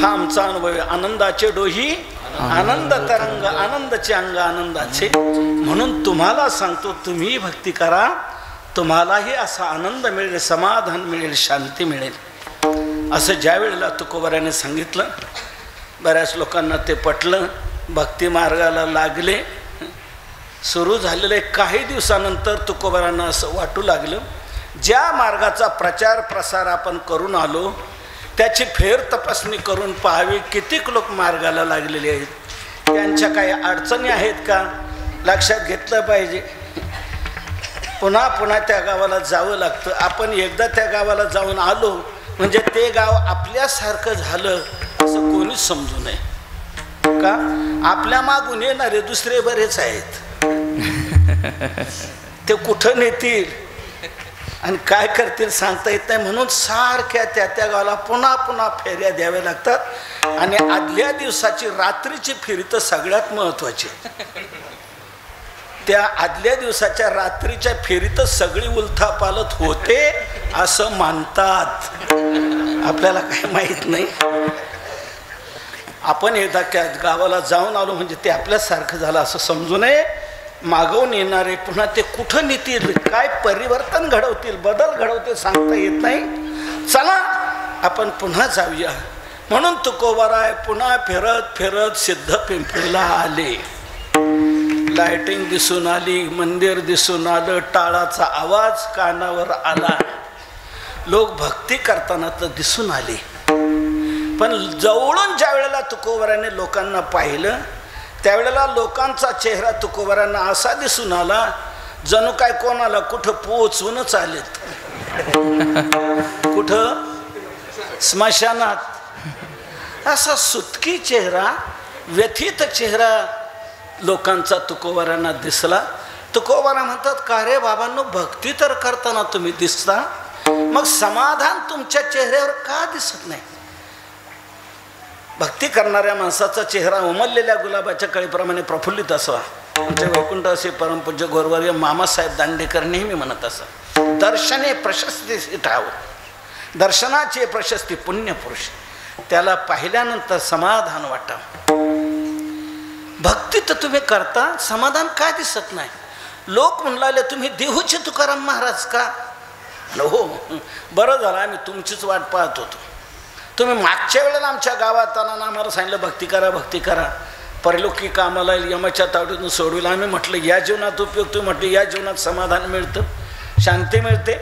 Speaker 1: हा आमचा अनुभव आहे. आनंदाचे डोही आनंद तरंग, आनंदाचे अंग आनंदाचे. म्हणून तुम्हाला सांगतो, तुम्ही भक्ती करा, तुम्हालाही असा आनंद मिळेल, समाधान मिळेल, शांती मिळेल. असं ज्या वेळेला तुकोबाराने सांगितलं, बऱ्याच लोकांना ते पटलं, भक्ती मार्गाला लागले. सुरू झालेले काही दिवसानंतर तुकोबारांना असं वाटू लागलं, ज्या मार्गाचा प्रचार प्रसार आपण करून आलो त्याची फेर तपासणी करून पाहावी, कितीक लोक मार्गाला लागलेले आहेत, त्यांच्या काही अडचणी आहेत का लक्षात घेतलं पाहिजे. पुन्हा पुन्हा त्या गावाला जावं लागतं. आपण एकदा त्या गावाला जाऊन आलो म्हणजे ते गाव आपल्यासारखं झालं असं कोणीच समजू नये. का आपल्या मागून येणारे दुसरे बरेच आहेत, ते कुठं नेतील आणि काय करतील सांगता येत नाही. म्हणून सारख्या त्या गावाला पुन्हा पुन्हा फेऱ्या द्याव्या लागतात. आणि आदल्या दिवसाची रात्रीची फेरी तर सगळ्यात महत्वाची. त्या आदल्या दिवसाच्या रात्रीच्या फेरीतच सगळी उलथापालथ होते असं मानतात. आपल्याला काही माहीत नाही. आपण एकदा त्या गावाला जाऊन आलो म्हणजे ते आपल्यासारखं झालं असं समजू नये. मागवून येणारे पुन्हा ते कुठं नेतील, काय परिवर्तन घडवतील, बदल घडवतील सांगता येत नाही. चला आपण पुन्हा जाऊया. म्हणून तुकोबाराय पुन्हा फिरत फिरत सिद्ध पिंपळीला आले. लाइटिंग दिसून आली, मंदिर दिसून आलं, टाळाचा आवाज कानावर आला, लोक भक्ती करताना तर दिसून आले. पण जवळून ज्या वेळेला तुकोबाराने लोकांना पाहिलं त्यावेळेला लोकांचा चेहरा तुकोबारांना असा दिसून आला जणू काय कोणाला कुठं पोचूनच आलेत, कुठं स्मशानात. असा सुतकी चेहरा, व्यथित चेहरा लोकांचा तुकोबारांना दिसला. तुकोबारा म्हणतात, का रे बाबांनो, भक्ती तर करताना तुम्ही दिसता, मग समाधान तुमच्या चेहऱ्यावर का दिसत नाही? भक्ती करणाऱ्या माणसाचा चेहरा उमललेल्या गुलाबाच्या कळीप्रमाणे प्रफुल्लित असावा. आमचे वैकुंठ असे परमपूज्य गोरवर्य मामासाहेब दांडेकर नेहमी म्हणत असत, दर्शने प्रशस्ती ठाव, दर्शनाची प्रशस्ती पुण्यपुरुष. त्याला पाहिल्यानंतर समाधान वाटावं. भक्ती तर तुम्ही करता, समाधान काय दिसत नाही? लोक म्हणले, तुम्ही देहूचे तुकाराम महाराज का? हो, बरं झालं, आम्ही तुमचीच वाट पाहत होतो. तुम्ही मागच्या वेळेला आमच्या गावात आम्हाला सांगितलं भक्ती करा, भक्ती करा, परलोकी कामाला यमाच्या तावडीतून सोडविलं. आम्ही म्हटलं या जीवनात उपयोग, तुम्ही म्हटलं या जीवनात समाधान मिळतं, शांती मिळते.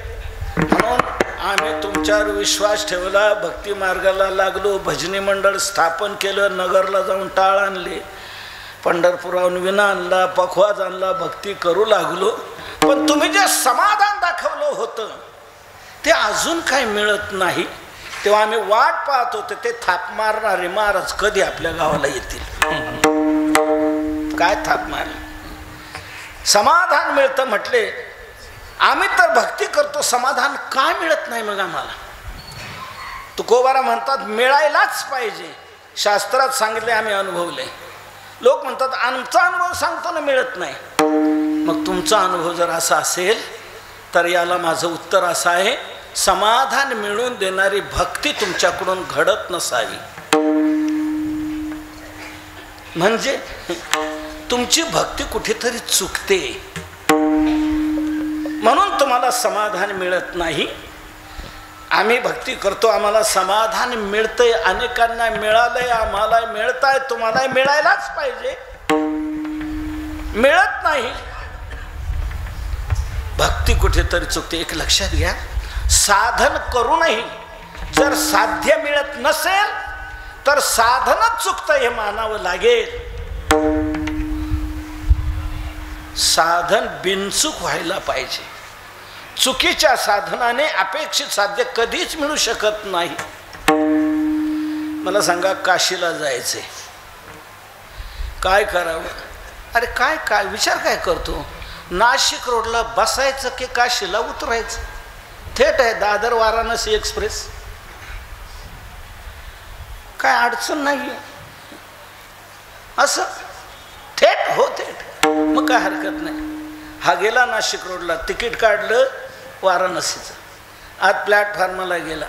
Speaker 1: म्हणून आम्ही तुमच्यावर विश्वास ठेवला, भक्ती मार्गाला लागलो, भजनी मंडळ स्थापन केलं, नगरला जाऊन टाळ आणले, पंढरपुराहून विना आणला, पखवाज आणला, भक्ती करू लागलो. पण तुम्ही जे समाधान दाखवलं होतं ते अजून काही मिळत नाही. तेव्हा आम्ही वाट पाहत होतो ते थाप मारणारे महाराज कधी आपल्या गावाला येतील. काय थाप मारले, समाधान मिळतं म्हटले. आम्ही तर भक्ती करतो, समाधान काय मिळत नाही मग आम्हाला? तुकोबारा म्हणतात मिळायलाच पाहिजे. शास्त्रात सांगितले, आम्ही अनुभवले. लोक म्हणतात आमचा अनुभव सांगतो ना मिळत नाही. मग तुमचा अनुभव जर असा असेल तर याला माझं उत्तर असं आहे, समाधान मिळवून देणारी भक्ती तुमच्याकडून घडत नसावी. म्हणजे तुमची भक्ती कुठेतरी चुकते, म्हणून तुम्हाला समाधान मिळत नाही. आम्ही भक्ती करतो, आम्हाला समाधान मिळतंय, अनेकांना मिळालंय, आम्हाला मिळतंय, तुम्हाला मिळायलाच पाहिजे, मिळत नाही. भक्ती कुठेतरी चुकते. एक लक्षात घ्या, साधन करूनही जर साध्य मिळत नसेल तर साधनच चुकतं हे मानावं लागेल. साधन बिनचूक व्हायला पाहिजे. चुकीच्या साधनाने अपेक्षित साध्य कधीच मिळू शकत नाही. मला सांगा, काशीला जायचे, काय करावं? अरे काय काय विचार काय करतो? नाशिक रोडला बसायचं की काशीला उतरायचं? थेट आहे दादर वाराणसी एक्सप्रेस. काय अडचण नाही असं थेट हो थेट, मग काय हरकत नाही. हा गेला नाशिक रोडला, तिकीट काढलं वाराणसीचं, आज प्लॅटफॉर्मला गेला,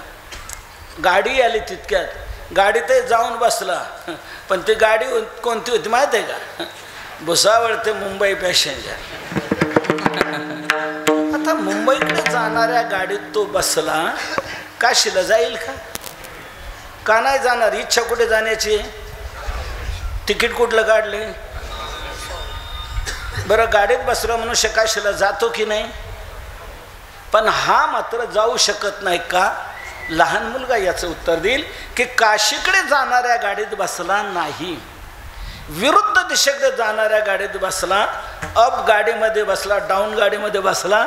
Speaker 1: गाडी आली तितक्यात, गाडीतही जाऊन बसला, पण ती गाडी कोणती होती माहिती आहे का? भुसावळ ते मुंबई पॅसेंजर. आता मुंबईकडे जाणाऱ्या गाडीत तो बसला, काशीला जाईल का नाही जाणार? इच्छा कुठे जाण्याची? तिकीट कुठलं काढले? बरं गाडीत बसलो मनुष्य काशीला जातो की नाही? पण हा मात्र जाऊ शकत नाही का? लहान मुलगा याचं उत्तर देईल की काशीकडे जाणाऱ्या गाडीत बसला नाही, विरुद्ध दिशेकडे जाणाऱ्या गाडीत बसला, अप गाडीमध्ये बसला, डाऊन गाडीमध्ये बसला,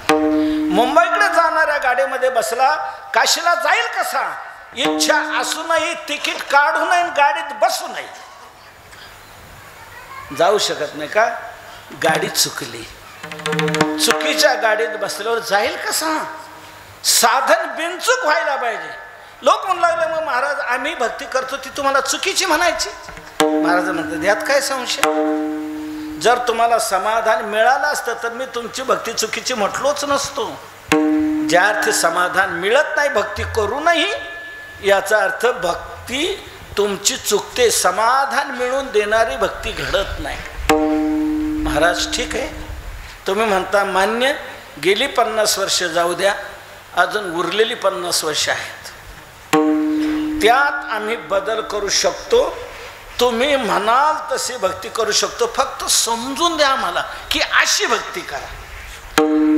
Speaker 1: मुंबईकडे जाणाऱ्या गाडीमध्ये बसला, काशीला जाईल कसा? इच्छा असूनही तिकीट काढू नये, गाडीत बसू नये, जाऊ शकत नाही का? गाडी चुकली. चुकीच्या गाडीत बसल्यावर जाईल कसा? साधन बिनचूक व्हायला पाहिजे. लोक म्हणू लागले मग महाराज आम्ही भक्ती करतो ती तुम्हाला चुकीची म्हणायची? महाराज म्हणतात यात काय संशय? जर तुम्हाला समाधान मिळालं असतं तर मी तुमची भक्ती चुकीची म्हटलोच नसतो. ज्या अर्थी समाधान मिळत नाही भक्ती करूनही, याचा अर्थ भक्ती तुमची चुकते, समाधान मिळवून देणारी भक्ती घडत नाही. महाराज ठीक आहे, तुम्ही म्हणता मान्य, गेली 50 वर्ष जाऊ द्या, अजून उरलेली 50 वर्ष आहेत, त्यात आम्ही बदल करू शकतो, तुम्ही म्हणाल तशी भक्ती करू शकतो, फक्त समजून द्या आम्हाला की अशी भक्ती करा.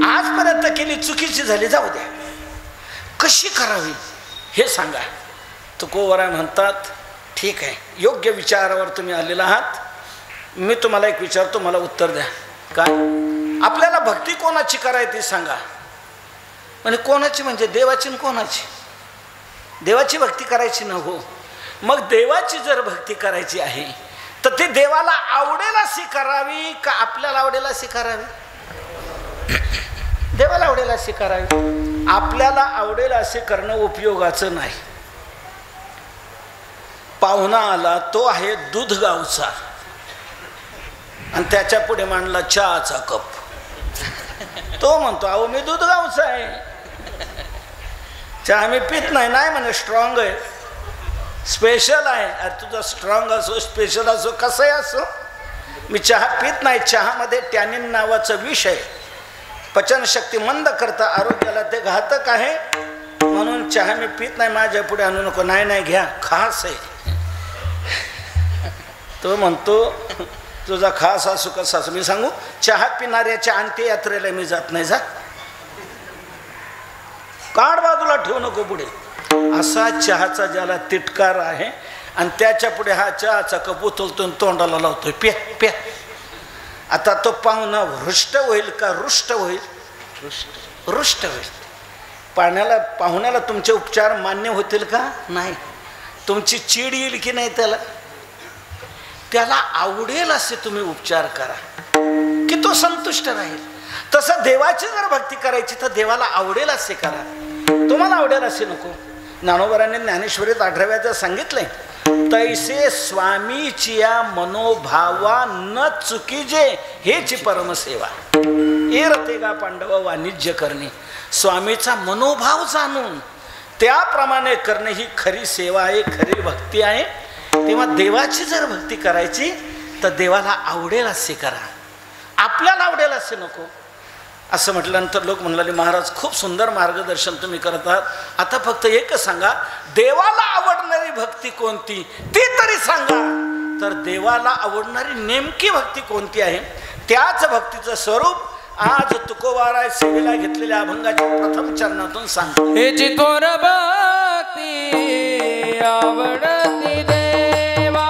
Speaker 1: आजपर्यंत केली चुकीची झाली, जाऊ द्या, कशी करावी हे सांगा. तुकोबराय म्हणतात ठीक आहे, योग्य विचारावर तुम्ही आलेला आहात, मी तुम्हाला एक विचारतो, मला उत्तर द्या. काय? आपल्याला भक्ती कोणाची करायची सांगा. म्हणजे कोणाची म्हणजे देवाची न कोणाची? देवाची भक्ती करायची न हो. मग देवाची जर भक्ती करायची आहे तर ती देवाला आवडेल अशी करावी का आपल्याला आवडेल अशी करावी? देवाला आवडेल अशी करावी. आपल्याला आवडेल असे करणं उपयोगाचं नाही. पाहुणा आला, तो आहे दूध गावचा, आणि त्याच्या पुढे मांडला चहाचा कप. तो म्हणतो अहो मी दूध गावचा आहे, चहा मी पित नाही. नाही म्हणे स्ट्रॉंग आहे, स्पेशल आहे. अरे तुझा स्ट्रॉंग असो स्पेशल असो कसंही असो, मी चहा पित नाही. चहामध्ये टॅनिन नावाचं विष आहे, पचनशक्ती मंद करता, आरोग्याला ते घातक आहे, म्हणून चहा मी पित नाही, माझ्या पुढे आणू नको. नाही नाही घ्या, खास आहे. तो म्हणतो तुझा खास असो कसा असो, मी सांगू चहा पिणाऱ्याच्या अंत्ययात्रेला मी जात नाही. जा काढ बाजूला, ठेवू नको पुढे. असा चहाचा ज्याला तिटकार आहे आणि त्याच्या पुढे हा चहाचा कप उचलतो तोंडाला लावतोय, प्या प्या. आता तो पाहुणा हृष्ट होईल का रुष्ट होईल? रुष्ट होईल. पाहुण्याला तुमचे उपचार मान्य होतील का? नाही. तुमची चीड येईल की नाही त्याला? त्याला आवडेल असे तुम्ही उपचार करा की तो संतुष्ट राहील. तसं देवाची जर भक्ती करायची तर देवाला आवडेल असे करा, तुम्हाला आवडेल असे नको. ज्ञानोबरांनी ज्ञानेश्वरीत 18व्याचं सांगितलंय, तैसे स्वामीची या मनोभावा न चुकीजे हेची परमसेवा. एरते का पांडव वाणिज्य करणे. स्वामीचा मनोभाव जाणून त्याप्रमाणे करणे ही खरी सेवा आहे, खरी भक्ती आहे. तेव्हा देवाची जर भक्ती करायची तर देवाला आवडेल असे करा, आपल्याला आवडेल असे नको. असं म्हटल्यानंतर लोक म्हणाले महाराज खूप सुंदर मार्गदर्शन तुम्ही करत आहात, आता फक्त एकच सांगा, देवाला आवडणारी भक्ती कोणती ती तरी सांगा. तर देवाला आवडणारी नेमकी भक्ती कोणती आहे? त्याच भक्तीचं स्वरूप आज तुकोबाराय सेवेला घेतलेल्या अभंगाच्या प्रथम चरणातून सांगतो.
Speaker 3: हे चितोर भक्ती आवडती देवा,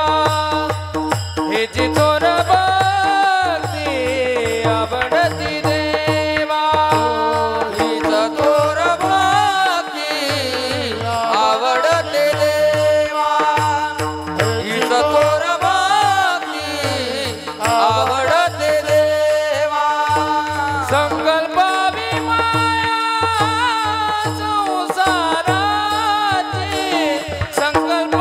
Speaker 3: हे चितोर भक्ती आवडती देवा, ही चतुर भक्ती आवडते देवा, ही चतुर भक्ती आवडते देवा. संकल्प संसाराचे संकल्प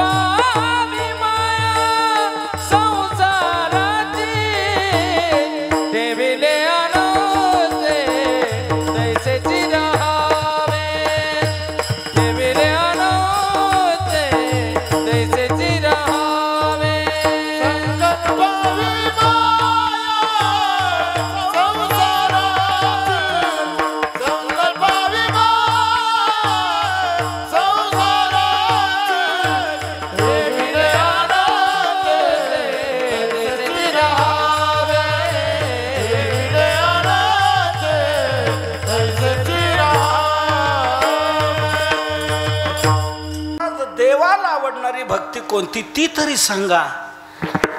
Speaker 1: आवडणारी भक्ती कोणती ती तरी सांगा.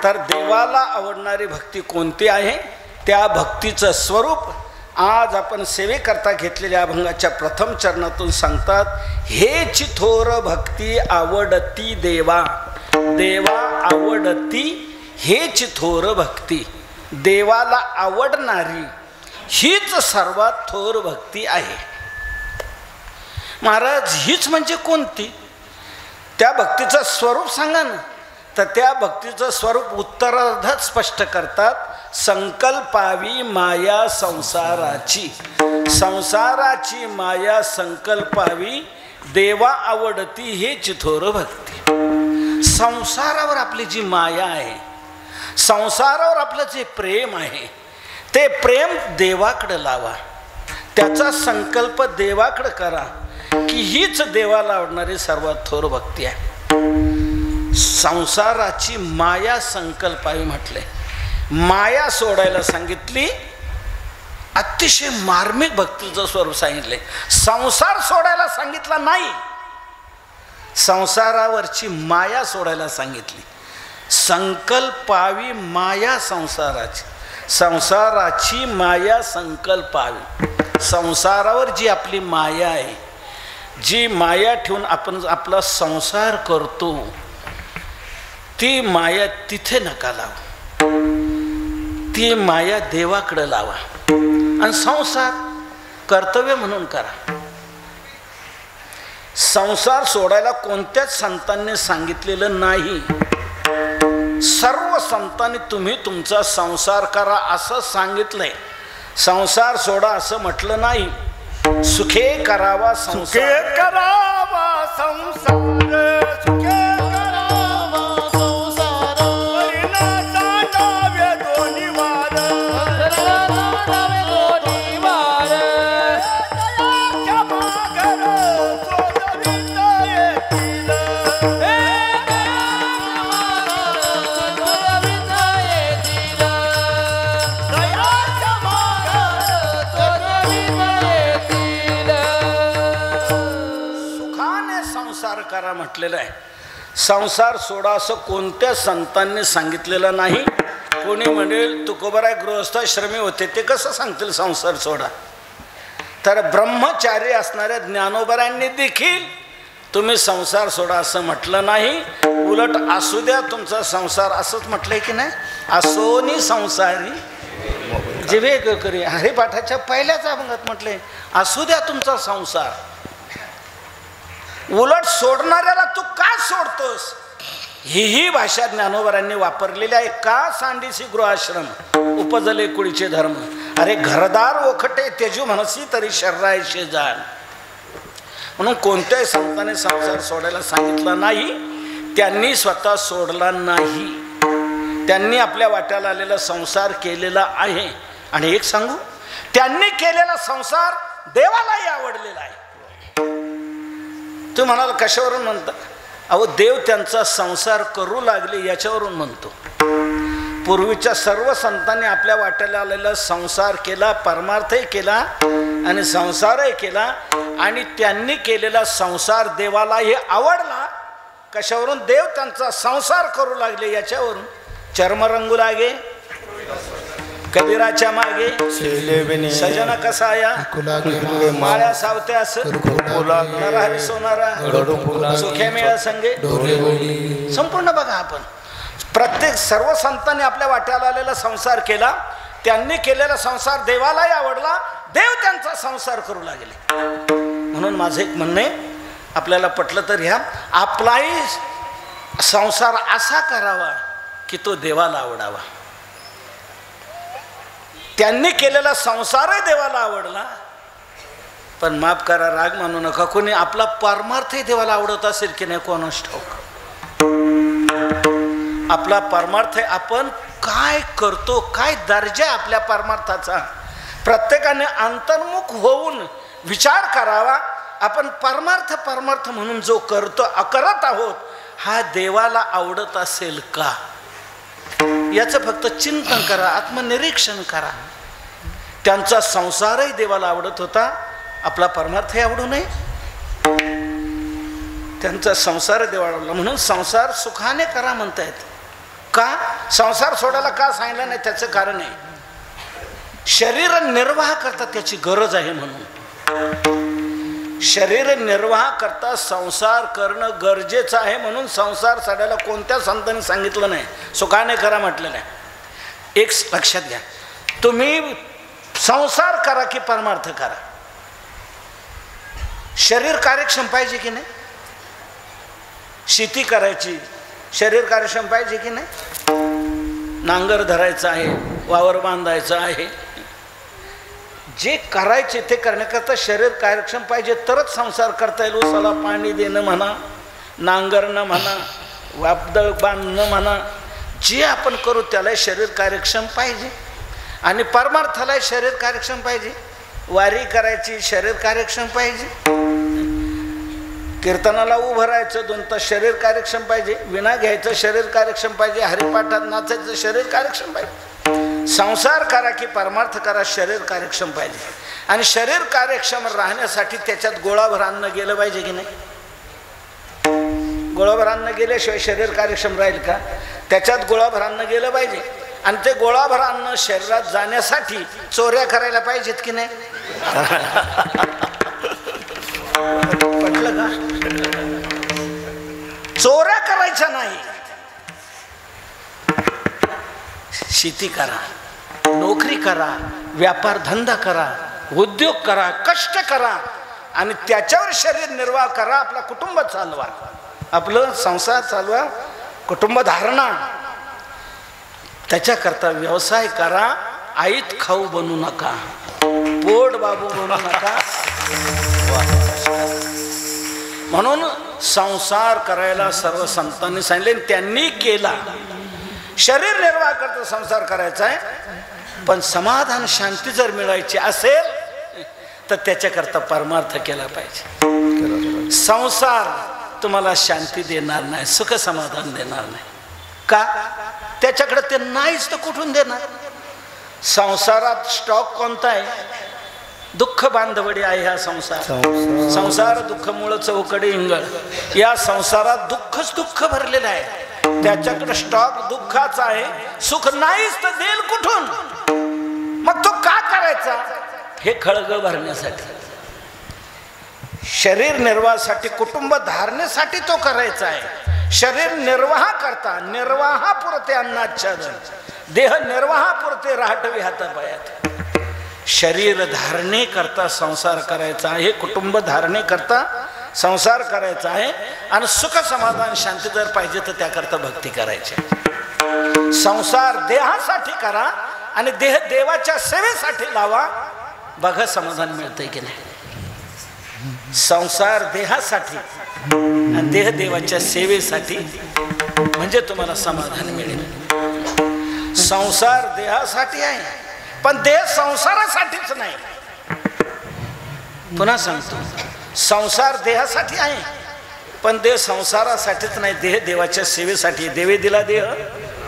Speaker 1: तर देवाला आवडणारी भक्ती कोणती आहे, त्या भक्तीचं स्वरूप आज आपण सेवेकरता घेतलेल्या अभंगाच्या प्रथम चरणातून सांगतात. हेच थोर भक्ती आवडती देवा, देवा आवडती हेच थोर भक्ती. देवाला आवडणारी हीच सर्वात थोर भक्ती आहे. महाराज हीच म्हणजे कोणती, त्या भक्तीचं स्वरूप सांगा ना. तर त्या भक्तीचं स्वरूप उत्तरार्धात स्पष्ट करतात. संकल्पावी माया संसाराची, संसाराची माया संकल्पावी देवा आवडती हेच थोर भक्ती. संसारावर आपली जी माया आहे, संसारावर आपलं जे प्रेम आहे, ते प्रेम देवाकडे लावा, त्याचा संकल्प देवाकडे करा की हीच देवाला आवडणारी सर्वात थोर भक्ती आहे. संसाराची माया संकल्पावी म्हटले, माया सोडायला सांगितली. अतिशय मार्मिक भक्तीचं स्वरूप सांगितले. संसार सोडायला सांगितला नाही, संसारावरची माया सोडायला सांगितली. संकल्पावी माया संसाराची, संसाराची माया संकल्पावी. संसारावर जी आपली माया आहे, जी माया ठेवून आपण आपला संसार करतो, ती माया तिथे नका लावा, ती माया देवाकडे लावा आणि संसार कर्तव्य म्हणून करा. संसार सोडायला कोणत्याच संतांनी सांगितलेलं नाही. सर्व संतांनी तुम्ही तुमचा संसार करा असं सांगितलंय, संसार सोडा असं म्हटलं नाही. सुखे करावा संसार,
Speaker 4: करावा संसार, सुखे
Speaker 1: करा म्हटलेलं आहे. संसार सोडा असं कोणत्या संतांनी सांगितलेलं नाही. कोणी म्हणेल तुकोबाराय गृहस्थाश्रमी होते, ते कसं सांगतील संसार सोडा. तर ब्रह्मचारी असणाऱ्या ज्ञानोबरांनी देखील तुम्ही संसार सोडा असं म्हटलं नाही. उलट असू द्या तुमचा संसार असंच म्हटलंय की नाही. असोनी संसारी जिवे करी, हरिपाठाच्या पहिल्याच अभंगात म्हटले असू द्या तुमचा संसार. उलट सोडणाऱ्याला तू का सोडतोस, ही भाषा ज्ञानोबरांनी वापरलेली आहे. का सांडीसी गृहाश्रम उपजले कुळीचे धर्म, अरे घरदार ओखटे तेजू म्हणसी तरी शर्रायचे जाण. म्हणून कोणत्याही संतांनी संसार सोडायला सांगितलं नाही, त्यांनी स्वतः सोडला नाही. त्यांनी आपल्या वाट्याला आलेला संसार केलेला आहे. आणि एक सांगू, त्यांनी केलेला संसार देवालाही आवडलेला आहे. तू म्हणाल कशावरून म्हणता, अहो देव त्यांचा संसार करू लागले याच्यावरून म्हणतो. पूर्वीच्या सर्व संतांनी आपल्या वाट्याला आलेला संसार केला, परमार्थही केला आणि संसारही केला. आणि त्यांनी केलेला संसार देवालाही आवडला. कशावरून, देव त्यांचा संसार करू लागले याच्यावरून. चर्म रंगू लागे कबीराच्या मागे, सजन कसाया माळ्या सावत्या असं नरहरी सोनारा सुखे मेळा संगे. संपूर्ण बघा आपण, प्रत्येक सर्व संतांनी आपल्या वाट्याला आलेला संसार केला. त्यांनी केलेला संसार देवालाही आवडला, देव त्यांचा संसार करू लागले. म्हणून माझं एक म्हणणे, आपल्याला पटलं तर ह्या आपलाही संसार असा करावा की तो देवाला आवडावा. त्यांनी केलेला संसारही देवाला आवडला. पण माफ करा, राग मानू नका, कोणी आपला परमार्थही देवाला आवडत असेल की नाही कोणास ठाऊक. आपला परमार्थ आपण काय करतो, काय दर्जा आपल्या परमार्थाचा, प्रत्येकाने अंतर्मुख होऊन विचार करावा. आपण परमार्थ म्हणून जो करत आहोत, हा देवाला आवडत असेल का, याचं फक्त चिंतन करा, आत्मनिरीक्षण करा. त्यांचा संसारही देवाला आवडत होता, आपला परमार्थही आवडू नये. त्यांचा संसार दिवाळवला. म्हणून संसार सुखाने करा म्हणतायत. का संसार सोडायला का सांगितलं नाही त्याचं कारण आहे, शरीर निर्वाह करता त्याची गरज आहे. म्हणून शरीर निर्वाह करता संसार करणं गरजेचं आहे. म्हणून संसार सोडायला कोणत्या संतांनी सांगितलं नाही, सुखाने करा म्हटलेलं आहे. एक लक्षात घ्या, तुम्ही संसार करा की परमार्थ करा, शरीर कार्यक्षम पाहिजे की नाही? शेती करायची, शरीर कार्यक्षम पाहिजे की नाही? नांगर धरायचं आहे, वावर बांधायचं आहे, जे करायचे ते करण्याकरता शरीर कार्यक्षम पाहिजे, तरच संसार करता येईल. उसाला पाणी देणं म्हणा, नांगरणं म्हणा, वापदळ बांधणं म्हणा, जे आपण करू त्याला शरीर कार्यक्षम पाहिजे. आणि परमार्थाला शरीर कार्यक्षम पाहिजे. वारी करायची, शरीर कार्यक्षम पाहिजे. कीर्तनाला उभं राहायचं 2 तास, शरीर कार्यक्षम पाहिजे. विणा घ्यायचं, शरीर कार्यक्षम पाहिजे. हरिपाठात नाचायचं, शरीर कार्यक्षम पाहिजे. संसार करा की परमार्थ करा, शरीर कार्यक्षम पाहिजे. आणि शरीर कार्यक्षम राहण्यासाठी त्याच्यात गोळाभर अन्न गेलं पाहिजे की नाही? गोळाभर अन्न गेल्याशिवाय शरीर कार्यक्षम राहील का? त्याच्यात गोळाभर अन्न गेलं पाहिजे. आणि ते गोळाभर अन्न शरीरात जाण्यासाठी चोऱ्या करायला पाहिजेत की नाही? पटलं का? चोऱ्या करायच्या नाही. शेती करा, नोकरी करा, व्यापार धंदा करा, उद्योग करा, कष्ट करा आणि त्याच्यावर शरीर निर्वाह करा. आपला कुटुंब चालवा, आपलं संसार चालवा, कुटुंब धारणा, त्याच्याकरता व्यवसाय करा. आईत खाऊ बनू नका, पोट बाबू बनू नका. म्हणून संसार करायला सर्व संतांनी सांगितले, त्यांनी केला. शरीर निर्वाह करता संसार करायचा आहे, पण समाधान शांती जर मिळायची असेल तर त्याच्याकरता परमार्थ केला पाहिजे. संसार तुम्हाला शांती देणार नाही, सुख समाधान देणार नाही. का? त्याच्याकडे ते नाहीच तर कुठून देणार? संसारात स्टॉक कोणता आहे? दुःख बांधवडी आहे हा संसार. संसार दुःख मूळ चौकडे इंगळ. या संसारात दुःखच दुःख भरलेलं आहे. त्याच्याकडे स्टॉक दुःखाचा आहे, सुख नाहीच तर देईल कुठून? मग तो का करायचा? हे खळग भरण्यासाठी, शरीर निर्वाहासाठी, कुटुंब धारणेसाठी तो करायचा आहे. शरीर निर्वाह करता, निर्वाहापुरते अन्नाच्छादन, देह निर्वाहापुरते राहटवी हातापायात. शरीर धारणे करता संसार करायचा आहे, कुटुंब धारणे करता संसार करायचा आहे. आणि सुख समाधान शांती जर पाहिजे तर त्याकरता भक्ती करायची. संसार देहासाठी करा आणि देह देवाच्या सेवेसाठी लावा. बघा समाधान मिळतंय की नाही? संसार देहासाठी आणि देह देवाच्या सेवेसाठी, म्हणजे तुम्हाला समाधान मिळेल. संसार देहासाठी आहे, पण देह संसारासाठीच नाही. पुन्हा सांगतो, संसार देहासाठी आहे, पण देह संसारासाठीच नाही. देह देवाच्या सेवेसाठी. देवे दिला देह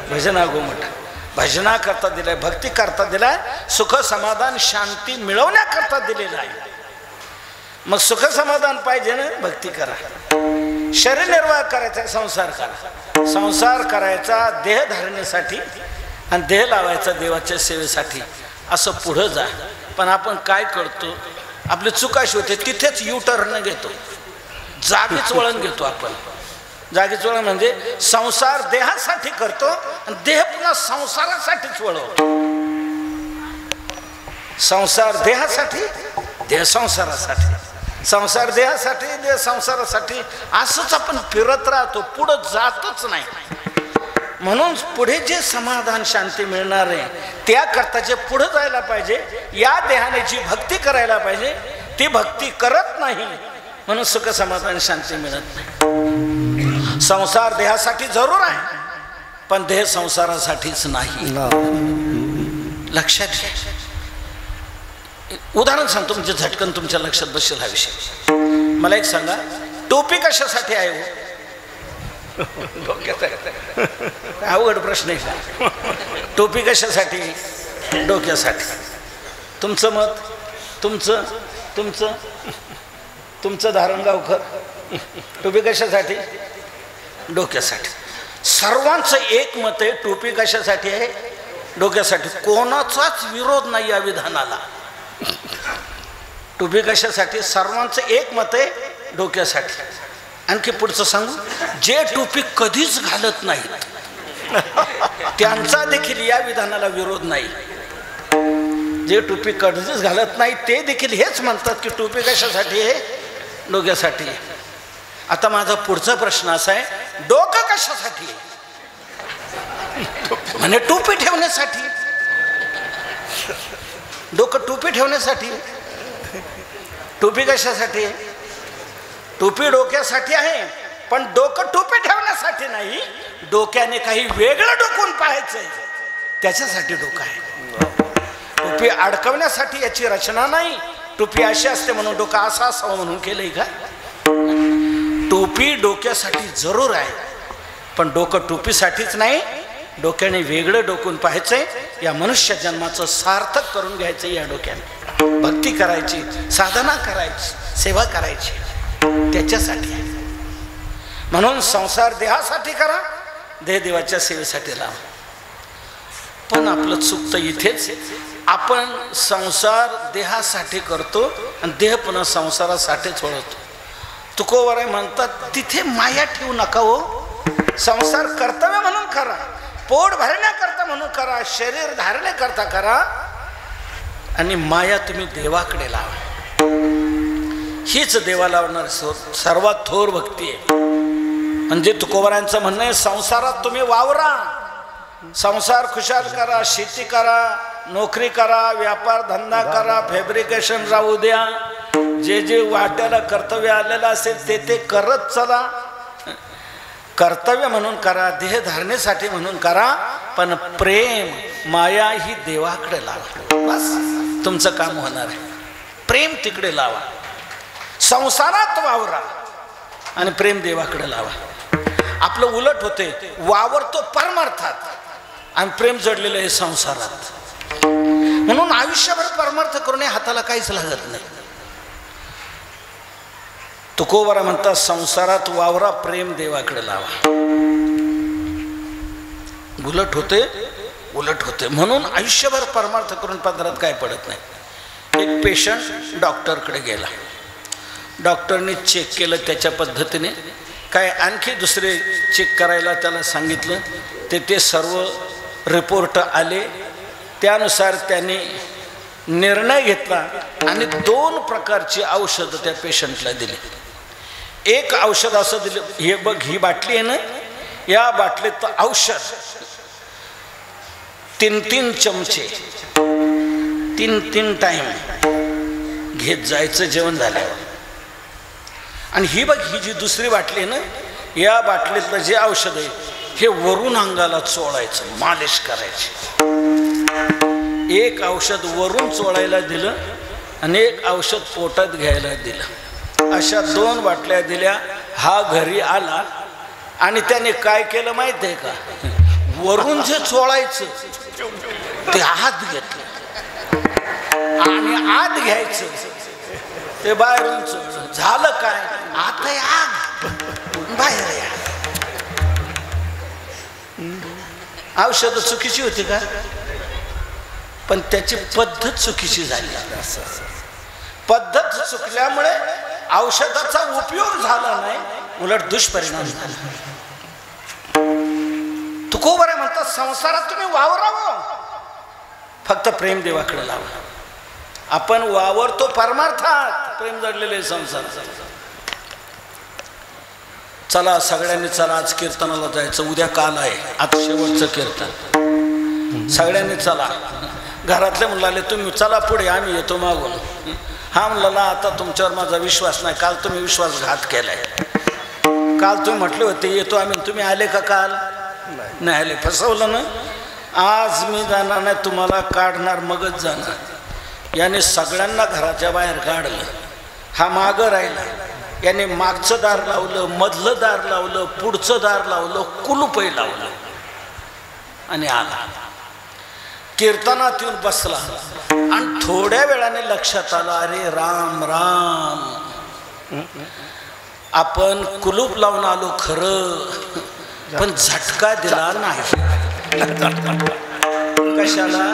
Speaker 1: भजना गोमटा, भजना करता दिलाय, भक्ती करता दिलाय, सुख समाधान शांती मिळवण्याकरता दिलेला आहे. मग सुख समाधान पाहिजे ना, भक्ती करा. शरीर निर्वाह करायचा, संसार करा. संसार करायचा देह धारणेसाठी आणि देह लावायचा देवाच्या सेवेसाठी. असं पुढं जा. पण आपण काय करतो? आपली चुकाशी होते तिथेच युटर्न घेतो, जागीच वळण घेतो. आपण जागीच वळण म्हणजे संसार देहासाठी करतो आणि देह पुन्हा संसारासाठीच वळवतो. संसार देहासाठी, देह संसारासाठी. संसार देहासाठी, देह संसारासाठी. असंच आपण फिरत राहतो, पुढं जातच नाही. म्हणून पुढे जे समाधान शांती मिळणार आहे त्याकरता जे पुढे जायला पाहिजे, या देहाने जी भक्ती करायला पाहिजे ती भक्ती करत नाही, म्हणून सुख समाधान शांती मिळत नाही. संसार देहासाठी जरूर आहे, पण देह संसारासाठीच नाही. लक्षात घ्या. उदाहरण सांगतो म्हणजे झटकन तुमच्या लक्षात बसेल हा विषय. मला एक सांगा, टोपी कशासाठी आहे हो? अवघड प्रश्न आहे. टोपी कशासाठी? डोक्यासाठी. तुमचं मत? तुमचं तुमचं तुमचं धारणगावकर टोपी कशासाठी? डोक्यासाठी. सर्वांचं एक मत आहे, टोपी कशासाठी आहे? डोक्यासाठी. कोणाचाच विरोध नाही या विधानाला. टोपी कशासाठी? सर्वांचं एक मत आहे, डोक्यासाठी. आणखी पुढचं सांगू, जे टोपी कधीच घालत नाहीत त्यांचा देखील या विधानाला विरोध नाही. जे टोपी कधीच घालत नाही ते देखील हेच म्हणतात की टोपी कशासाठी आहे? डोक्यासाठी. आता माझा पुढचा प्रश्न असा आहे, डोकं कशासाठी आहे? म्हणे टोपी ठेवण्यासाठी. डोकं टोपी ठेवण्यासाठी. टोपी कशासाठी आहे? टोपी डोक्यासाठी आहे, पण डोकं टोपी ठेवण्यासाठी नाही. डोक्याने काही वेगळं डोकून पाहायचंय त्याच्यासाठी डोकं आहे. टोपी अडकवण्यासाठी याची रचना नाही. टोपी अशी असते म्हणून डोकं असा असावं म्हणून केलंय का? टोपी डोक्यासाठी जरूर आहे, पण डोकं टोपीसाठीच नाही. डोक्याने वेगळं डोकून पाहायचंय. या मनुष्य जन्माचं सार्थक करून घ्यायचं. या डोक्याने भक्ती करायची, साधना करायची, सेवा करायची, त्याच्यासाठी आहे. म्हणून संसार देहासाठी करा, देह देवाच्या सेवेसाठी लावा. पण आपलं चुकतं इथेच. आपण संसार देहासाठी करतो आणि देह पुन्हा संसारासाठीच वळवतो. तुकोबराय म्हणतात तिथे माया ठेवू नका हो. संसार कर्तव्य म्हणून करा, पोट भरण्याकरता म्हणून करा, शरीर धारण्याकरता करा, आणि माया तुम्ही देवाकडे लावा. हीच देवाला लावणार सर्वात थोर भक्ती आहे. म्हणजे तुकोबरायांचं म्हणणं आहे, संसारात तुम्ही वावरा, संसार खुशाल करा, शेती करा, नोकरी करा, व्यापार धंदा करा, फॅब्रिकेशन राहू द्या, जे जे वाट्याला कर्तव्य आलेलं असेल ते ते करत चला. कर्तव्य म्हणून करा, देह धारणेसाठी म्हणून करा, पण प्रेम माया ही देवाकडे लावा. बस तुमचं काम होणार आहे. प्रेम तिकडे लावा, संसारात वावरा आणि प्रेम देवाकडे लावा. आपलं उलट होते, वावरतो परमार्थात आणि प्रेम जडलेलं आहे संसारात. म्हणून आयुष्यभर परमार्थ करून हाताला काहीच लागत नाही. तुकोबरा म्हणतात संसारात वावरा, प्रेम देवाकडे लावा. उलट होते म्हणून आयुष्यभर परमार्थ करून पदरात काय पडत नाही. एक पेशंट डॉक्टरकडे गेला, डॉक्टरने चेक केलं त्याच्या पद्धतीने, काय आणखी दुसरे चेक करायला त्याला सांगितलं, ते सर्व रिपोर्ट आले. त्यानुसार त्याने निर्णय घेतला आणि 2 प्रकारची औषधं त्या पेशंटला दिली. एक औषध असं दिलं, हे बघ ही बाटली आहे ना, या बाटलीत औषध 3-3 चमचे 3-3 टाइम घेत जायचं जेवण झाल्यावर. आणि ही बघ ही जी दुसरी बाटली आहे ना, या बाटलीतलं जे औषध आहे हे वरून अंगाला चोळायचं, मालिश करायची. एक औषध वरून चोळायला दिलं आणि एक औषध पोटात घ्यायला दिलं. अशा 2 बाटल्या दिल्या. हा घरी आला आणि त्याने काय केलं माहिती आहे का? वरून जे चोळायचं ते आत घेतलं आणि आत घ्यायचं ते बाहेरून चोळलं. झालं काय? आत आहे आग, बाहेर आहे. औषध चुकीची होती का? पण त्याची पद्धत चुकीची झाली. पद्धत चुकल्यामुळे औषधाचा उपयोग झाला नाही, उलट दुष्परिणाम झाला. तुकोबराय म्हणतात संसारात तुम्ही वावरावं, फक्त प्रेम देवाकडे लावा. आपण वावरतो परमार्थात, प्रेम जडलेले संसारात. चला सगळ्यांनी चला, आज कीर्तनाला जायचं. उद्या काल आहे, आज शेवटचं कीर्तन. सगळ्यांनी चला. घरातले म्हणले तुम्ही चला पुढे, आम्ही येतो मागून. हा म्हणला आता तुमच्यावर माझा विश्वास नाही, काल तुम्ही विश्वासघात केलाय. काल तुम्ही म्हटले होते येतो आम्ही, तुम्ही आले का? काल नाही आले, फसवलं ना. आज मी जाणार नाही, तुम्हाला काढणार, मगच जाणार. याने सगळ्यांना घराच्या बाहेर काढलं. हा मागं राहिला. याने मागचं दार लावलं, मधलं दार लावलं, पुढचं दार लावलं, कुलूपही लावलं आणि आला. कीर्तनात येऊन बसला आणि थोड्या वेळाने लक्षात आलं, अरे राम राम, आपण कुलूप लावून आलो खरं, पण झटका दिला नाही. कशाला?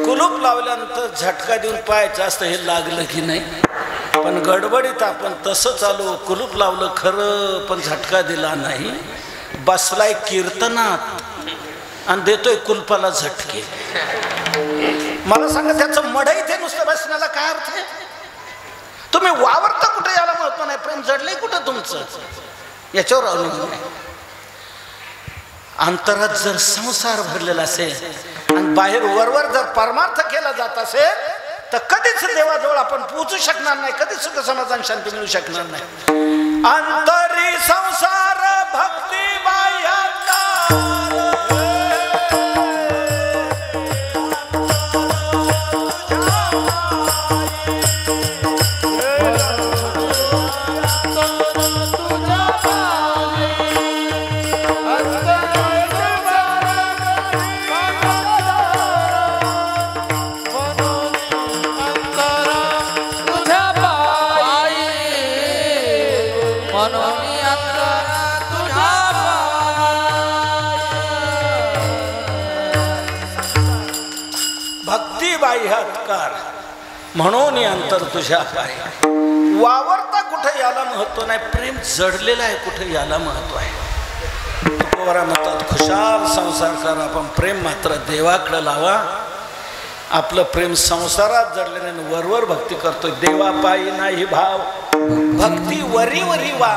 Speaker 1: कुलूप लावल्यानंतर झटका देऊन पाहायचं असतं हे लागलं की नाही. पण गडबडीत आपण तसं चालू, कुलूप लावलं खरं पण झटका दिला नाही, बसलाय कीर्तनात आणि देतोय कुलपाला झटके. मला सांगा त्याचं मढ इथे नुसतं बसण्याला काय अर्थ आहे? तुम्ही वावरता कुठे याला महत्व नाही, प्रेम जडलंय कुठं तुमचं याच्यावर अवलंबून आहे. अंतरात जर संसार भरलेला असेल आणि बाहेर वरवर जर परमार्थ केला जात असेल तर कधीच देवाजवळ आपण पोहोचू शकणार नाही, कधीच सुख समाधान शांती मिळू शकणार नाही. अंतरी संसार भक्ती म्हणून अंतर तुझ्या पाय. वावरता कुठे याला महत्व नाही, प्रेम जडलेलं आहे कुठे याला महत्व आहे. तुकोबारा म्हणतात खुशाल संसार करा पण प्रेम मात्र देवाकडे लावा. आपलं प्रेम संसारात जडले नाही, वरवर भक्ती करतोय. देवा पायी नाही भाव भक्ती वरी वरी वा,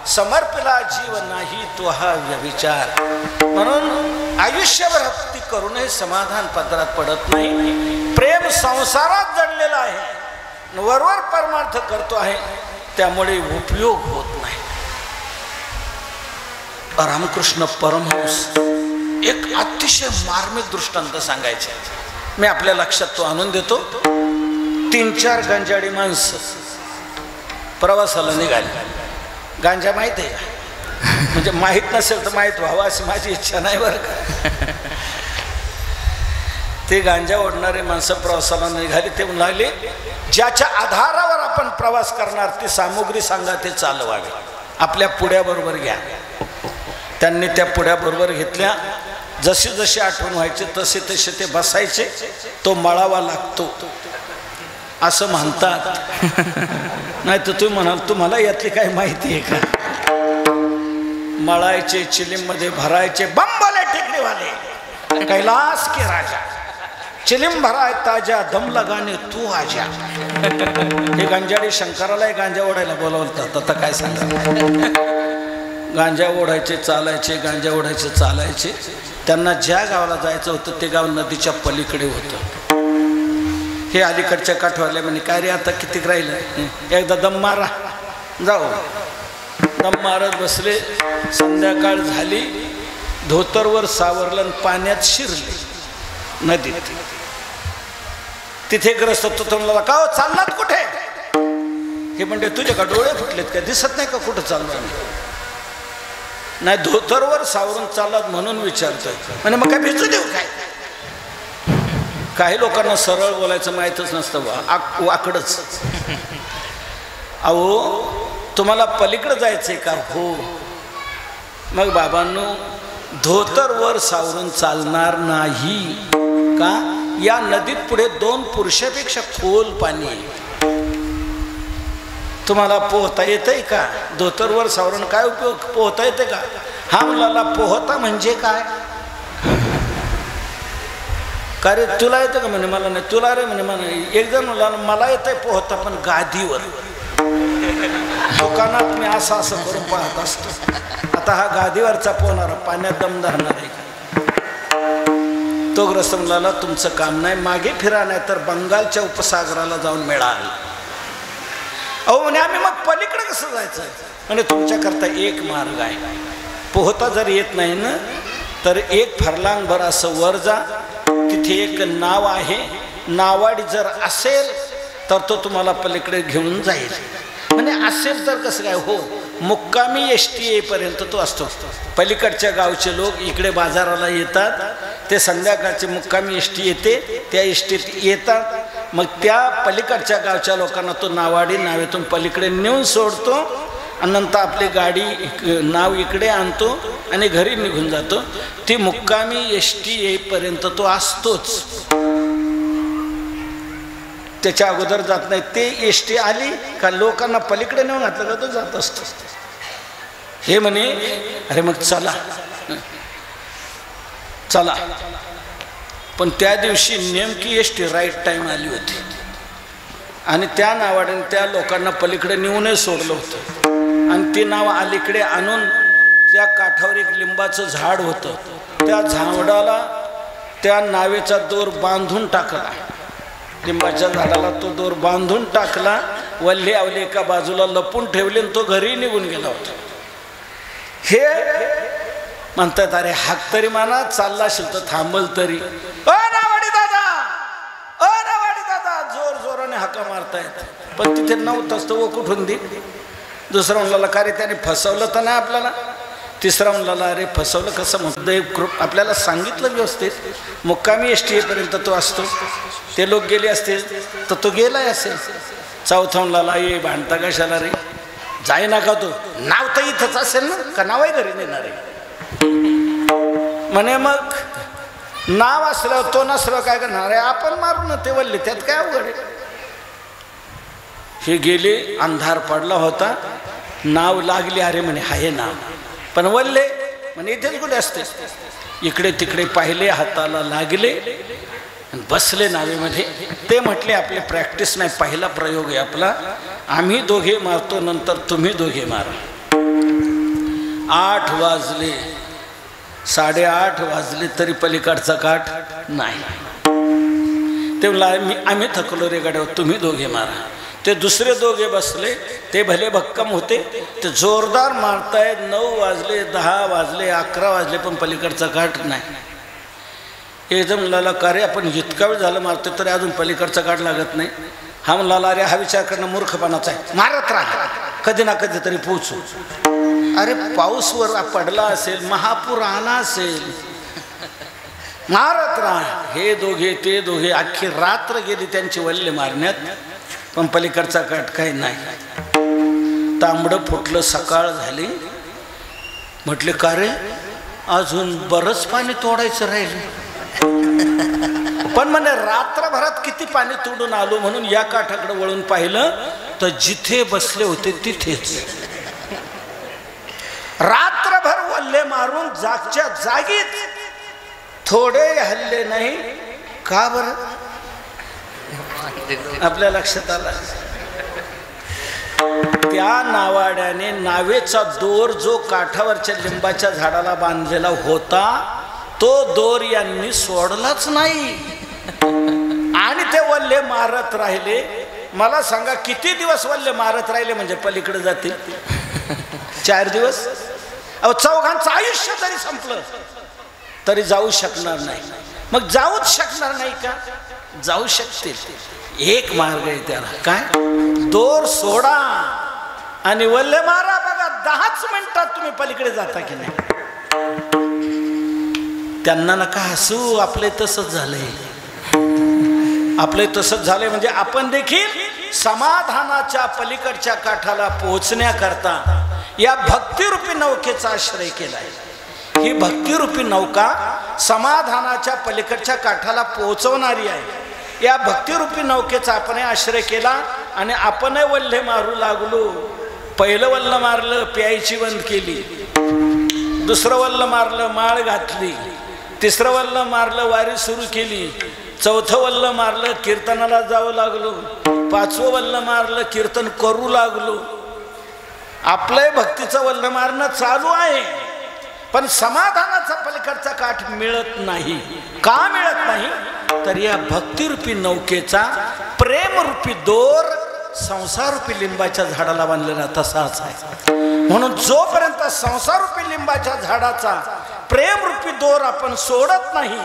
Speaker 1: समर्पिला जीव नाही तो हा व्यभिचार. म्हणून आयुष्यभर भक्ती करूनही समाधान पदरात पडत नाही. प्रेम संसारात जडलेला आहे, वरवर परमार्थ करतो आहे, त्यामुळे उपयोग होत नाही. रामकृष्ण परमहंस एक अतिशय मार्मिक दृष्टांत सांगायचे, मी आपल्या लक्षात तो आणून देतो. 3-4 गंजाडी माणसं प्रवासाला निघाली. गांजा माहित आहे का? म्हणजे माहीत नसेल तर माहीत व्हावं अशी माझी इच्छा नाही बरं का. ते गांजा ओढणारे माणसं प्रवासाला निघाली. ते म्हणाले ज्याच्या आधारावर आपण प्रवास करणार ती सामुग्री सांगा, ते चालवावे. आपल्या पुड्याबरोबर घ्या. त्यांनी त्या पुड्याबरोबर घेतल्या. जशी जशी आठवण व्हायची तसे तसे ते बसायचे. तो मळावा लागतो असं म्हणतात. नाही तर तुम्ही म्हणाल तुम्हाला यातली काही माहिती आहे का? मळायचे, चिलीममध्ये भरायचे, बंबले टेकडीवाले कैलास के राजा, चिलीम भराय ताजा, दम लगाने तू आजा. हे गांजाडी शंकराला गांजा ओढायला बोलवतात. आता काय सांगा, गांजा ओढायचे चालायचे, गांजा ओढायचे चालायचे. त्यांना ज्या गावाला जायचं होतं ते गाव नदीच्या पलीकडे होतं. हे अलीकडच्या काठवाले म्हणे काय रे आता कितीक राहिलं, एकदा दम मारा. जाऊ दम मारत बसले. संध्याकाळ झाली, धोतरवर सावरलं, पाण्यात शिरले नदीत. तिथे ग्रस्त तो म्हणला का चाललात कुठे? हे म्हणते तुझ्या का डोळे फुटलेत का, दिसत नाही का कुठं चाललो? नाही धोतरवर सावरून चाललात म्हणून विचारतोय. म्हणजे मग काय भिजू देऊ काय? काही लोकांना सरळ बोलायचं माहीतच नसतं, वाकडच. अहो तुम्हाला पलीकडे जायचंय का? हो. मग बाबांनो धोतरवर सावरून चालणार नाही का? या नदीत पुढे 2 पुरुषापेक्षा खोल पाणी आहे. तुम्हाला पोहता येतंय का? धोतरवर सावरून काय उपयोग? पोहता येते का? हा मुलाला पोहता म्हणजे काय? का रे तुला येतं का? म्हणे मला नाही. तुला रे म्हणे मला. एक जण मुलाला मला येतंय पोहता पण गादीवर. दुकानात मी असं असं करून पाहत असतो. आता हा गादीवरचा पोहणारा पाण्यात दम धरणार आहे का? तो ग्रस्त मुलाला तुमचं काम नाही, मागे फिरा नाही तर बंगालच्या उपसागराला जाऊन मिळाल. अहो म्हणे आम्ही मग पलीकडे कसं जायचं? म्हणजे तुमच्याकरता एक मार्ग आहे. पोहता जर येत नाही ना तर 1 फरलांगभर असं वर जा. तिथे एक नाव आहे. नावाडी जर असेल तर तो तुम्हाला पलीकडे घेऊन जाईल. म्हणजे असेल तर कसं काय? हो, मुक्कामी एसटी येईपर्यंत तो असतो. पलीकडच्या गावचे लोक इकडे बाजाराला येतात. ते संध्याकाळचे मुक्कामी एसटी येते, त्या एसटीत येतात मग त्या पलीकडच्या गावच्या लोकांना तो नावाडी नावेतून पलीकडे नेऊन सोडतो आणि नंतर आपली गाडी नाव इकडे आणतो आणि घरी निघून जातो. ती मुक्कामी एसटी येईपर्यंत तो असतोच, त्याच्या अगोदर जात नाही. ते एसटी आली का लोकांना पलीकडे नेऊन घातलं का तो जात असतो. हे म्हणे अरे मग चला चला, पण त्या दिवशी नेमकी एसटी राईट टाइम आली होती आणि त्या नावाने त्या लोकांना पलीकडे नेऊनही सोडलं होतं. आणि ते नाव अलीकडे आणून त्या काठावर एक लिंबाचं झाड होतं, त्या झाडाला त्या नावेचा दोर बांधून टाकला. लिंबाच्या झाडाला तो दोर बांधून टाकला, वल्ले आवले एका बाजूला लपून ठेवले आणि तो घरी निघून गेला होता. हे म्हणतात अरे हाक तरी माना, चालला असेल तर थांबल तरी. ओ नावाडी दादा, ओ नावाडी दादा, जोर जोराने हाका मारतायत. पण तिथे नव्हतंच, तो कुठून दे. दुसरा म्हणला का रे त्याने फसवलं तर नाही आपल्याला. तिसरा म्हणला अरे फसवलं कसं म्हणतो, आपल्याला सांगितलं व्यवस्थित मुक्कामी एसटी येईपर्यंत तो असतो, ते लोक गेले असतील तर तो गेलाय असेल. चौथा म्हणला ये भांडता कशाला रे, जाय नका तो, नाव तर इथंच असेल ना, का नाव आहे घरी नेणार आहे म्हणे. मग नाव असलं तो नसलं काय करणार आहे, आपण मारू ना ते वल्ले, त्यात काय अवघड आहे. हे गेले, अंधार पडला होता, नाव लागली. अरे म्हणे हाय नाव, पण वल्ले म्हणे इथेच कुठे असते. इकडे तिकडे पाहिले, हाताला लागले, बसले नावेमध्ये. ते म्हटले आपले प्रॅक्टिस नाही, पहिला प्रयोग आहे आपला, आम्ही दोघे मारतो, नंतर तुम्ही दोघे मारा. 8 वाजले, 8:30 वाजले तरी पलीकडचा काठ नाही. ते म्हणला आम्ही थकलो रे गाड्यावर, तुम्ही दोघे मारा. ते दुसरे दोघे बसले, ते भले भक्कम होते, ते जोरदार मारतायत. 9 वाजले, 10 वाजले, 11 वाजले, पण पलीकडचा काठ नाही. एकदम म्हणला का रे आपण इतका वेळ झालं मारतो तरी अजून पलीकडचा काठ लागत नाही. हा म्हणला अरे हा विचार करणं मूर्खपणाचा आहे, मारत राहा, कधी ना कधी तरी पोहोचू. अरे पाऊस वर पडला असेल, महापूर आला असेल, मारत राहा. हे दोघे ते दोघे अख्खी रात्र गेली त्यांची वल्ले मारण्यात, पण पलीकडचा काठ काही नाही. तांबडं फुटलं, सकाळ झाली. म्हटले का रे अजून बरंच पाणी तोडायचं राहिलं. पण म्हणे रात्रभरात किती पाणी तोडून आलो. म्हणून या काठाकडे वळून पाहिलं तर जिथे बसले होते तिथेच रात्रभर वल्ले मारून जागच्या जागीच, थोडे हल्ले नाही. का बरं आपल्या लक्षात आलं, त्या नावाड्याने नावेचा दोर जो काठावरच्या लिंबाच्या झाडाला बांधलेला होता तो दोर यांनी सोडलाच नाही आणि ते वल्ले मारत राहिले. मला सांगा किती दिवस वल्ले मारत राहिले म्हणजे पलीकडे जातील? 4 दिवस. अहो चौघांचं आयुष्य जरी संपलं तरी जाऊ शकणार नाही. मग जाऊच शकणार नाही का? जाऊ शकतील. एक मार्ग आहे त्याला, काय? दोर सोडा आणि वल्ले मारा. बघा 10च मिनिटात तुम्ही पलीकडे जाता की नाही. त्यांना नका हसू, आपले तसंच झालंय. आपले तसंच झालंय म्हणजे आपण देखील समाधानाच्या पलीकडच्या काठाला पोहोचण्याकरता या भक्तिरूपी नौकेचा आश्रय केलाय. ही भक्तिरूपी नौका समाधानाच्या पलीकडच्या काठाला पोहोचवणारी आहे. या भक्तिरूपी नौकेचा आपण आश्रय केला आणि आपण वल्ले मारू लागलो. पहिलं वल्ल मारलं, प्यायची बंद केली. दुसरं वल्ल मारलं, माळ घातली. तिसरं वल्ल मारलं, वारी सुरू केली. चौथं वल्ल मारलं, कीर्तनाला जावं लागलो. 5वं वल्ल मारलं, कीर्तन करू लागलो. आपलंही भक्तीचं वल्ल मारणं चालू आहे, पण समाधानाचा पलीकडचा काठ मिळत नाही. का मिळत नाही? तर या भक्तिरूपी नौकेचा प्रेमरूपी दोर संसारूपी लिंबाच्या झाडाला बांधलेला तसाच आहे. म्हणून जोपर्यंत संसारूपी लिंबाच्या झाडाचा प्रेमरूपी दोर आपण सोडत नाही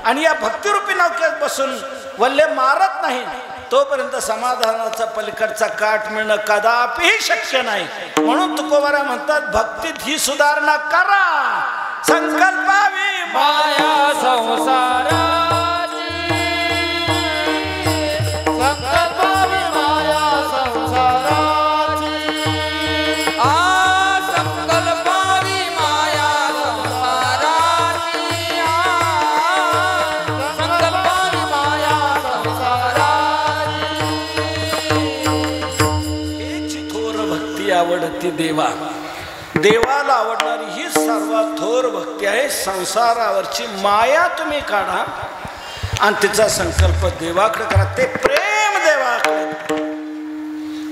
Speaker 1: आणि या भक्तिरूपी नौकेत बसून वल्ले मारत नाही, तोपर्यंत समाधानाचा पलीकडचा काठ मिळणं कदापि शक्य नाही. म्हणून तुकोबारा म्हणतात, भक्तीत ही सुधारणा करा, संकल्पावी
Speaker 2: माया संसाराची
Speaker 1: आवडती देवा. देवाला आवडणारी ही सर्वात थोर भक्ती आहे. संसारावरची माया तुम्ही काढा आणि तिचा संकल्प देवाकडे करा. ते प्रेम देवाकडे,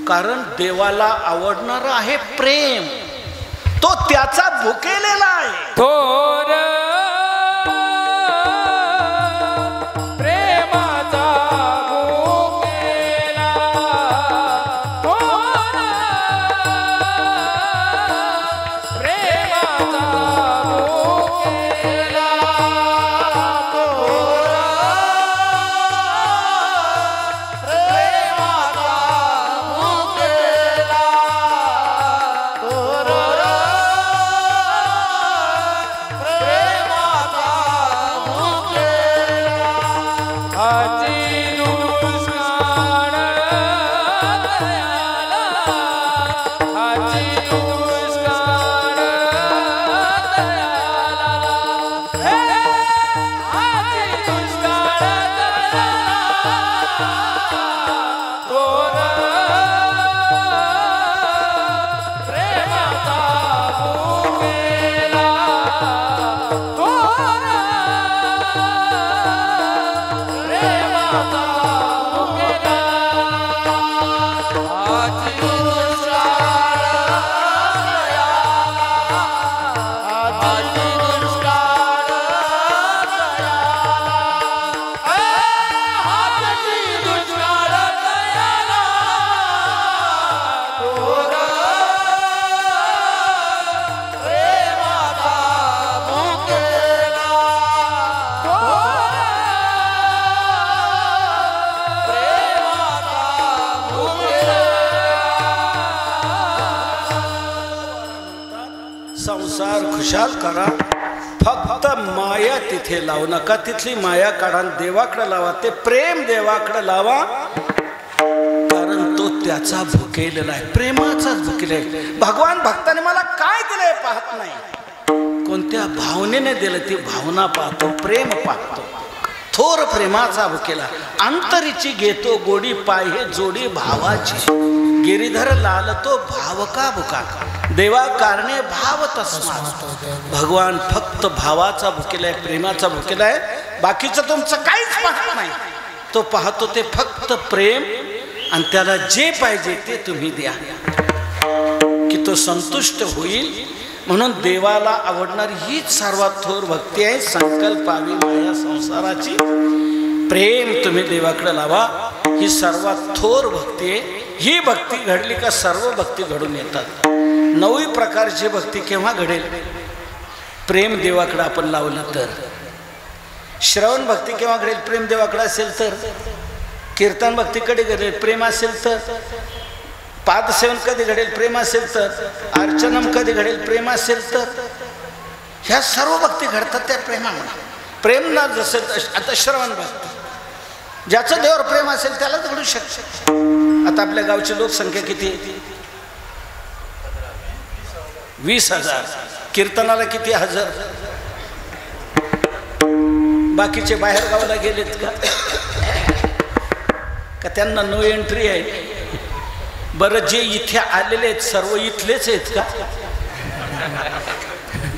Speaker 1: कारण देवाला आवडणार आहे प्रेम. तो त्याचा भुकेलेला आहे.
Speaker 3: थोर प्रेमाचा भुकेला, थोर प्रेमाचा भुकेला,
Speaker 1: संसार खुशाल करा, फक्त माया तिथे लावू नका. तिथली माया काढा, देवाकडे लावा. ते प्रेम देवाकडे लावा, कारण तो त्याचा भुकेलेला आहे, प्रेमाचाच भुकेला आहे. भगवान भक्ताने मला काय दिलंय पाहत नाही, कोणत्या भावनेने दिलं ती भावना पाहतो, प्रेम पाहतो. थोर प्रेमाचा भुकेला, अंतरीची घेतो गोडी पाहे जोडी भावाची. गिरीधर लालतो भाव का भुका, देवा कारणे भाव तस्मात. भगवान फक्त भावाचा भुकेला आहे, प्रेमाचा भुकेला आहे. बाकीचं तुमचं काहीच पाहत नाही. तो पाहतो ते फक्त प्रेम, आणि त्याला जे पाहिजे ते तुम्ही द्या की तो संतुष्ट होईल. म्हणून देवाला आवडणारी हीच सर्वात थोर भक्ती आहे. संकल्पावी माया संसाराची, प्रेम तुम्ही देवाकडे लावा. ही सर्वात थोर भक्ती आहे. ही भक्ती घडली का सर्व भक्ती घडून येतात. 9 प्रकारची भक्ती केव्हा घडेल? प्रेम देवाकडे आपण लावलं तर. श्रवण भक्ती केव्हा घडेल? प्रेम देवाकडे असेल तर. कीर्तन भक्ती कधी घडेल? प्रेम असेल तर. पादसेवन कधी घडेल? प्रेम असेल तर. अर्चनम कधी घडेल? प्रेम असेल तर. ह्या सर्व भक्ती घडतात त्या प्रेमामुळे. प्रेम ना जसं आता श्रवण भक्ती, ज्याचं देवावर प्रेम असेल त्यालाच घडू शकते. आता आपल्या गावची लोकसंख्या किती आहे? 20,000. कीर्तनाला किती हजार? बाकीचे बाहेर गावाला गेलेत का त्यांना नो एंट्री आहे? बरं, जे इथे आलेले आहेत सर्व इथलेच आहेत का?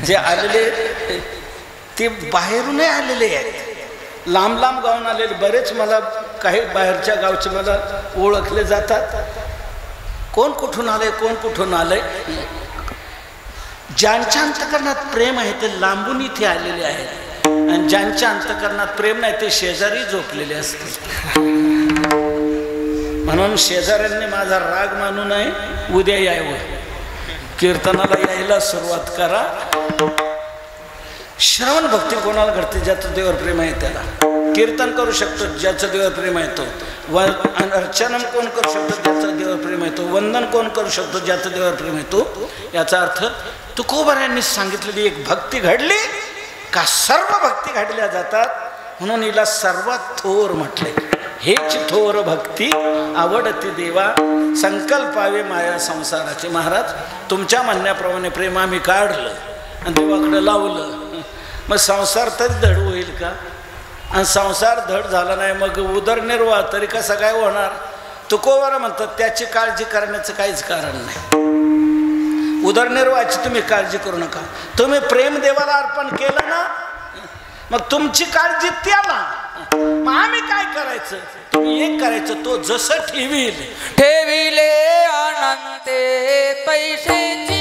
Speaker 1: जे आलेले ते बाहेरूनही आलेले आहेत, लांब लांब गावून आलेले. बरेच मला काही बाहेरच्या गावचे मला ओळखले जातात. कोण कुठून आलंय, कोण कुठून आलंय. ज्यांच्या अंतकरणात प्रेम आहे ते लांबून इथे आलेले आहेत, आणि ज्यांच्या अंतकरणात प्रेम नाही ते शेजारी झोपलेले असतात. म्हणून शेजाऱ्यांनी माझा राग मानू नये. उद्या यावं, कीर्तनाला यायला सुरुवात करा. श्रवण भक्ती कोणाला घडते? ज्याचं देवावर प्रेम आहे त्याला. कीर्तन करू शकतो ज्याचं देवावर प्रेम आहे तो. अर्चनम कोण करू शकतो? ज्याचं देवावर प्रेम आहे तो. वंदन कोण करू शकतो? ज्याचं देवावर प्रेम आहे तो. याचा अर्थ तुकोबारायांनी सांगितलेली एक भक्ती घडली का सर्व भक्ती घडल्या जातात. म्हणून हिला सर्वात थोर म्हटले. हेच थोर भक्ती आवडती देवा, संकल्पावे माया संसाराचे. महाराज, तुमच्या म्हणण्याप्रमाणे प्रेम आम्ही काढलं आणि देवाकडे लावलं, मग संसार तरी धड होईल का? आणि संसार धड झाला नाही मग उदरनिर्वाह तरी कसा काय होणार? तुकोबारा म्हणतात त्याची काळजी करण्याचं काहीच कारण नाही. उदरनिर्वाहाची तुम्ही काळजी करू नका. तुम्ही प्रेम देवाला अर्पण केलं ना, मग तुमची काळजी त्याला. मग आम्ही काय करायचं? तुम्ही एक करायचं, तो जसं
Speaker 3: ठेविले अनंते तैसेची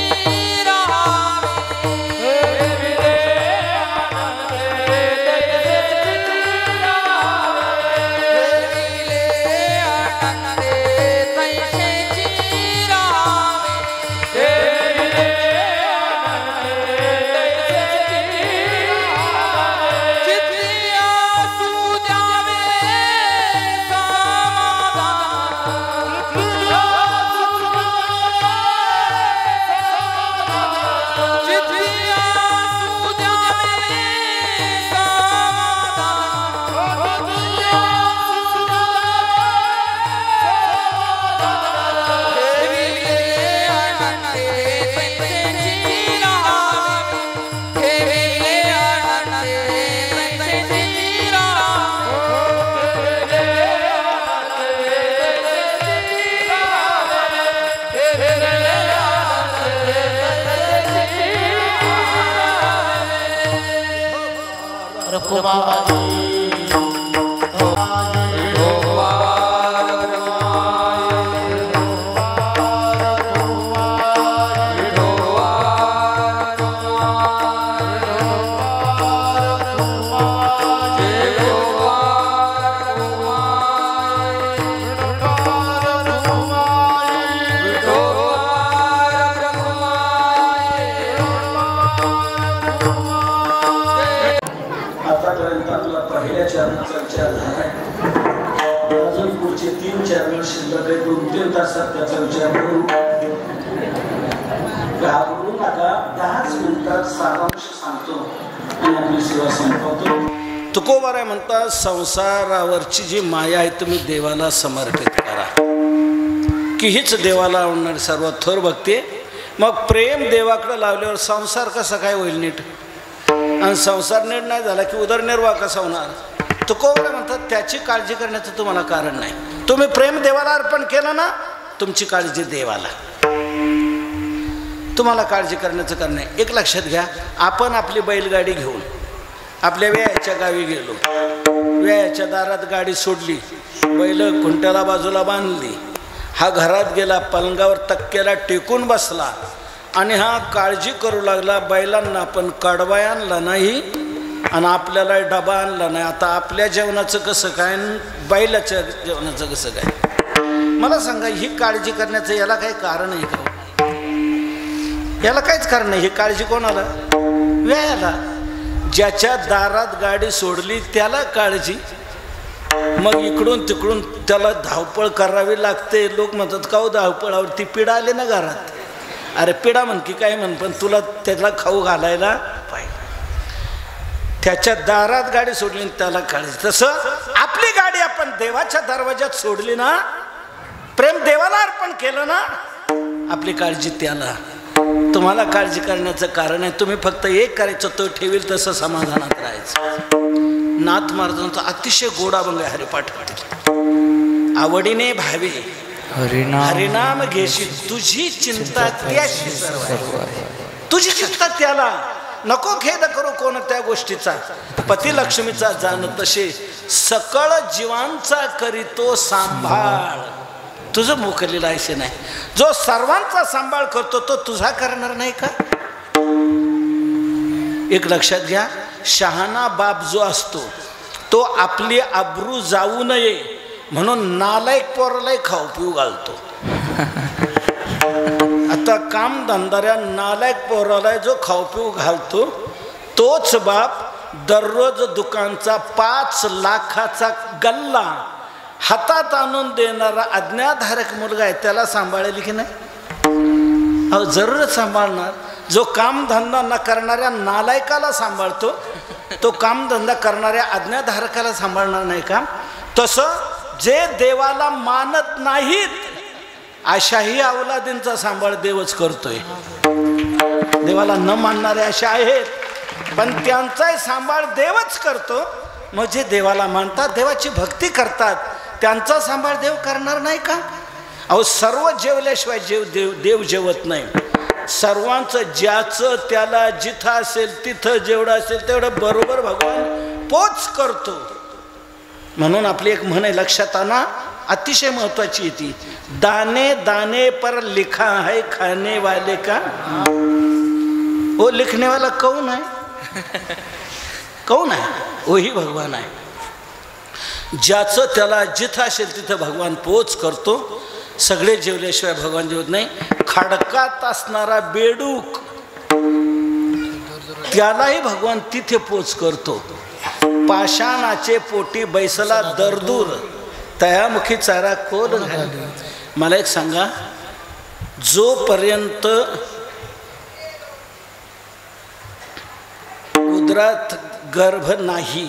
Speaker 1: तुकोबाराय म्हणतात, संसारावरची जी माया आहे तुम्ही देवाला समर्पित करा, की हीच देवाला आवडणारी सर्वात थोर भक्ती. मग प्रेम देवाकडे लावल्यावर संसार कसा काय होईल नीट? आणि संसार नीट नाही झाला की उदरनिर्वाह कसा होणार? तुकोबाराय म्हणतात, त्याची काळजी करण्याचं तुम्हाला कारण नाही. तुम्ही प्रेम देवाला अर्पण केलं ना, तुमची काळजी देवाला. तुम्हाला काळजी करण्याचं कारण नाही. एक लक्षात घ्या, आपण आपली बैलगाडी घेऊन आपल्या व्यायाच्या गावी गेलो, व्यायाच्या दारात गाडी सोडली, बैल खुंट्याला बाजूला बांधली, हा घरात गेला, पलंगावर तक्क्याला टेकून बसला आणि हा काळजी करू लागला. बैलांना आपण कडवाय आणला नाही आणि आपल्याला डबा आणला नाही. आता आपल्या जेवणाचं कसं काय, बैलाच्या जेवणाचं कसं काय? मला सांगा, ही काळजी करण्याचं याला काही कारण आहे का? याला काहीच कारण नाही. ही काळजी कोणाला? व्यायाला. ज्याच्या दारात गाडी सोडली त्याला काळजी. मग इकडून तिकडून त्याला धावपळ करावी लागते. लोक म्हणतात, का हो धावपळावरती पिढा आले ना घरात? अरे पिढा म्हण की काय म्हण, पण तुला त्याला खाऊ घालायला पाहिजे. त्याच्या दारात गाडी सोडली त्याला काळजी. तसं आपली गाडी आपण देवाच्या दरवाजात सोडली ना, प्रेम देवाला अर्पण केलं ना, आपली काळजी त्याला. तुम्हाला काळजी करण्याचं कारण आहे. तुम्ही फक्त एक करायचं, तो ठेवील तसं समाधानात राहायचं. नाथ महाराजांचा अतिशय गोड अभंग आहे हरिपाठ. आवडीने भावे हरिनाम घेशी, तुझी चिंता त्याशी सर्व. तुझी चिंता त्याला, नको खेद करू कोणत्या गोष्टीचा. पती लक्ष्मीचा जाण तसे, सकळ जीवांचा करीतो सांभाळ. तुझं मोकलेलं आहे नाही. जो सर्वांचा सांभाळ करतो तो तुझा करणार नाही का? एक लक्षात घ्या, शहाणा बाप जो असतो तो आपली आबरू जाऊ नये म्हणून नालायक पोराला खाऊ पिऊ घालतो. आता काम धंदाऱ्या नालायक पोराला जो खाऊ पिऊ घालतो, तोच बाप दररोज दुकानचा 5 लाखाचा गल्ला हातात आणून देणारा अज्ञाधारक मुलगा आहे, त्याला सांभाळेल की नाही? अहो जरूरच सांभाळणार. जो कामधंदा न करणाऱ्या नालायकाला सांभाळतो, तो कामधंदा करणाऱ्या अज्ञाधारकाला सांभाळणार नाही का? तसं जे देवाला मानत नाहीत अशाही अवलादींचा सांभाळ देवच करतोय. देवाला न मानणारे अशा आहेत, पण त्यांचाही सांभाळ देवच करतो. मग जे देवाला मानतात, देवाची भक्ती करतात, त्यांचा सांभाळ देव करणार नाही का? अहो सर्व जेवल्याशिवाय देव जेवत नाही. सर्वांचं ज्याचं त्याला जिथं असेल तिथं जेवढं असेल तेवढं बरोबर भगवान पोच करतो. म्हणून आपली एक म्हण आहे लक्षात आणा, अतिशय महत्वाची ती, दाने दाने पर लिखा है खाने वाले का. वो लिखने वाला कौन है? कौन आहे? वही भगवान आहे. ज्याचं त्याला जिथं असेल तिथं भगवान पोच करतो. सगळे जेवल्याशिवाय भगवान जेवत नाही. खडकात असणारा बेडूक त्यालाही भगवान तिथे पोच करतो. पाषाणाचे पोटी बैसला दरदूर तयामुखी चारा कोण घाले. मला एक सांगा, जोपर्यंत उदरात गर्भ नाही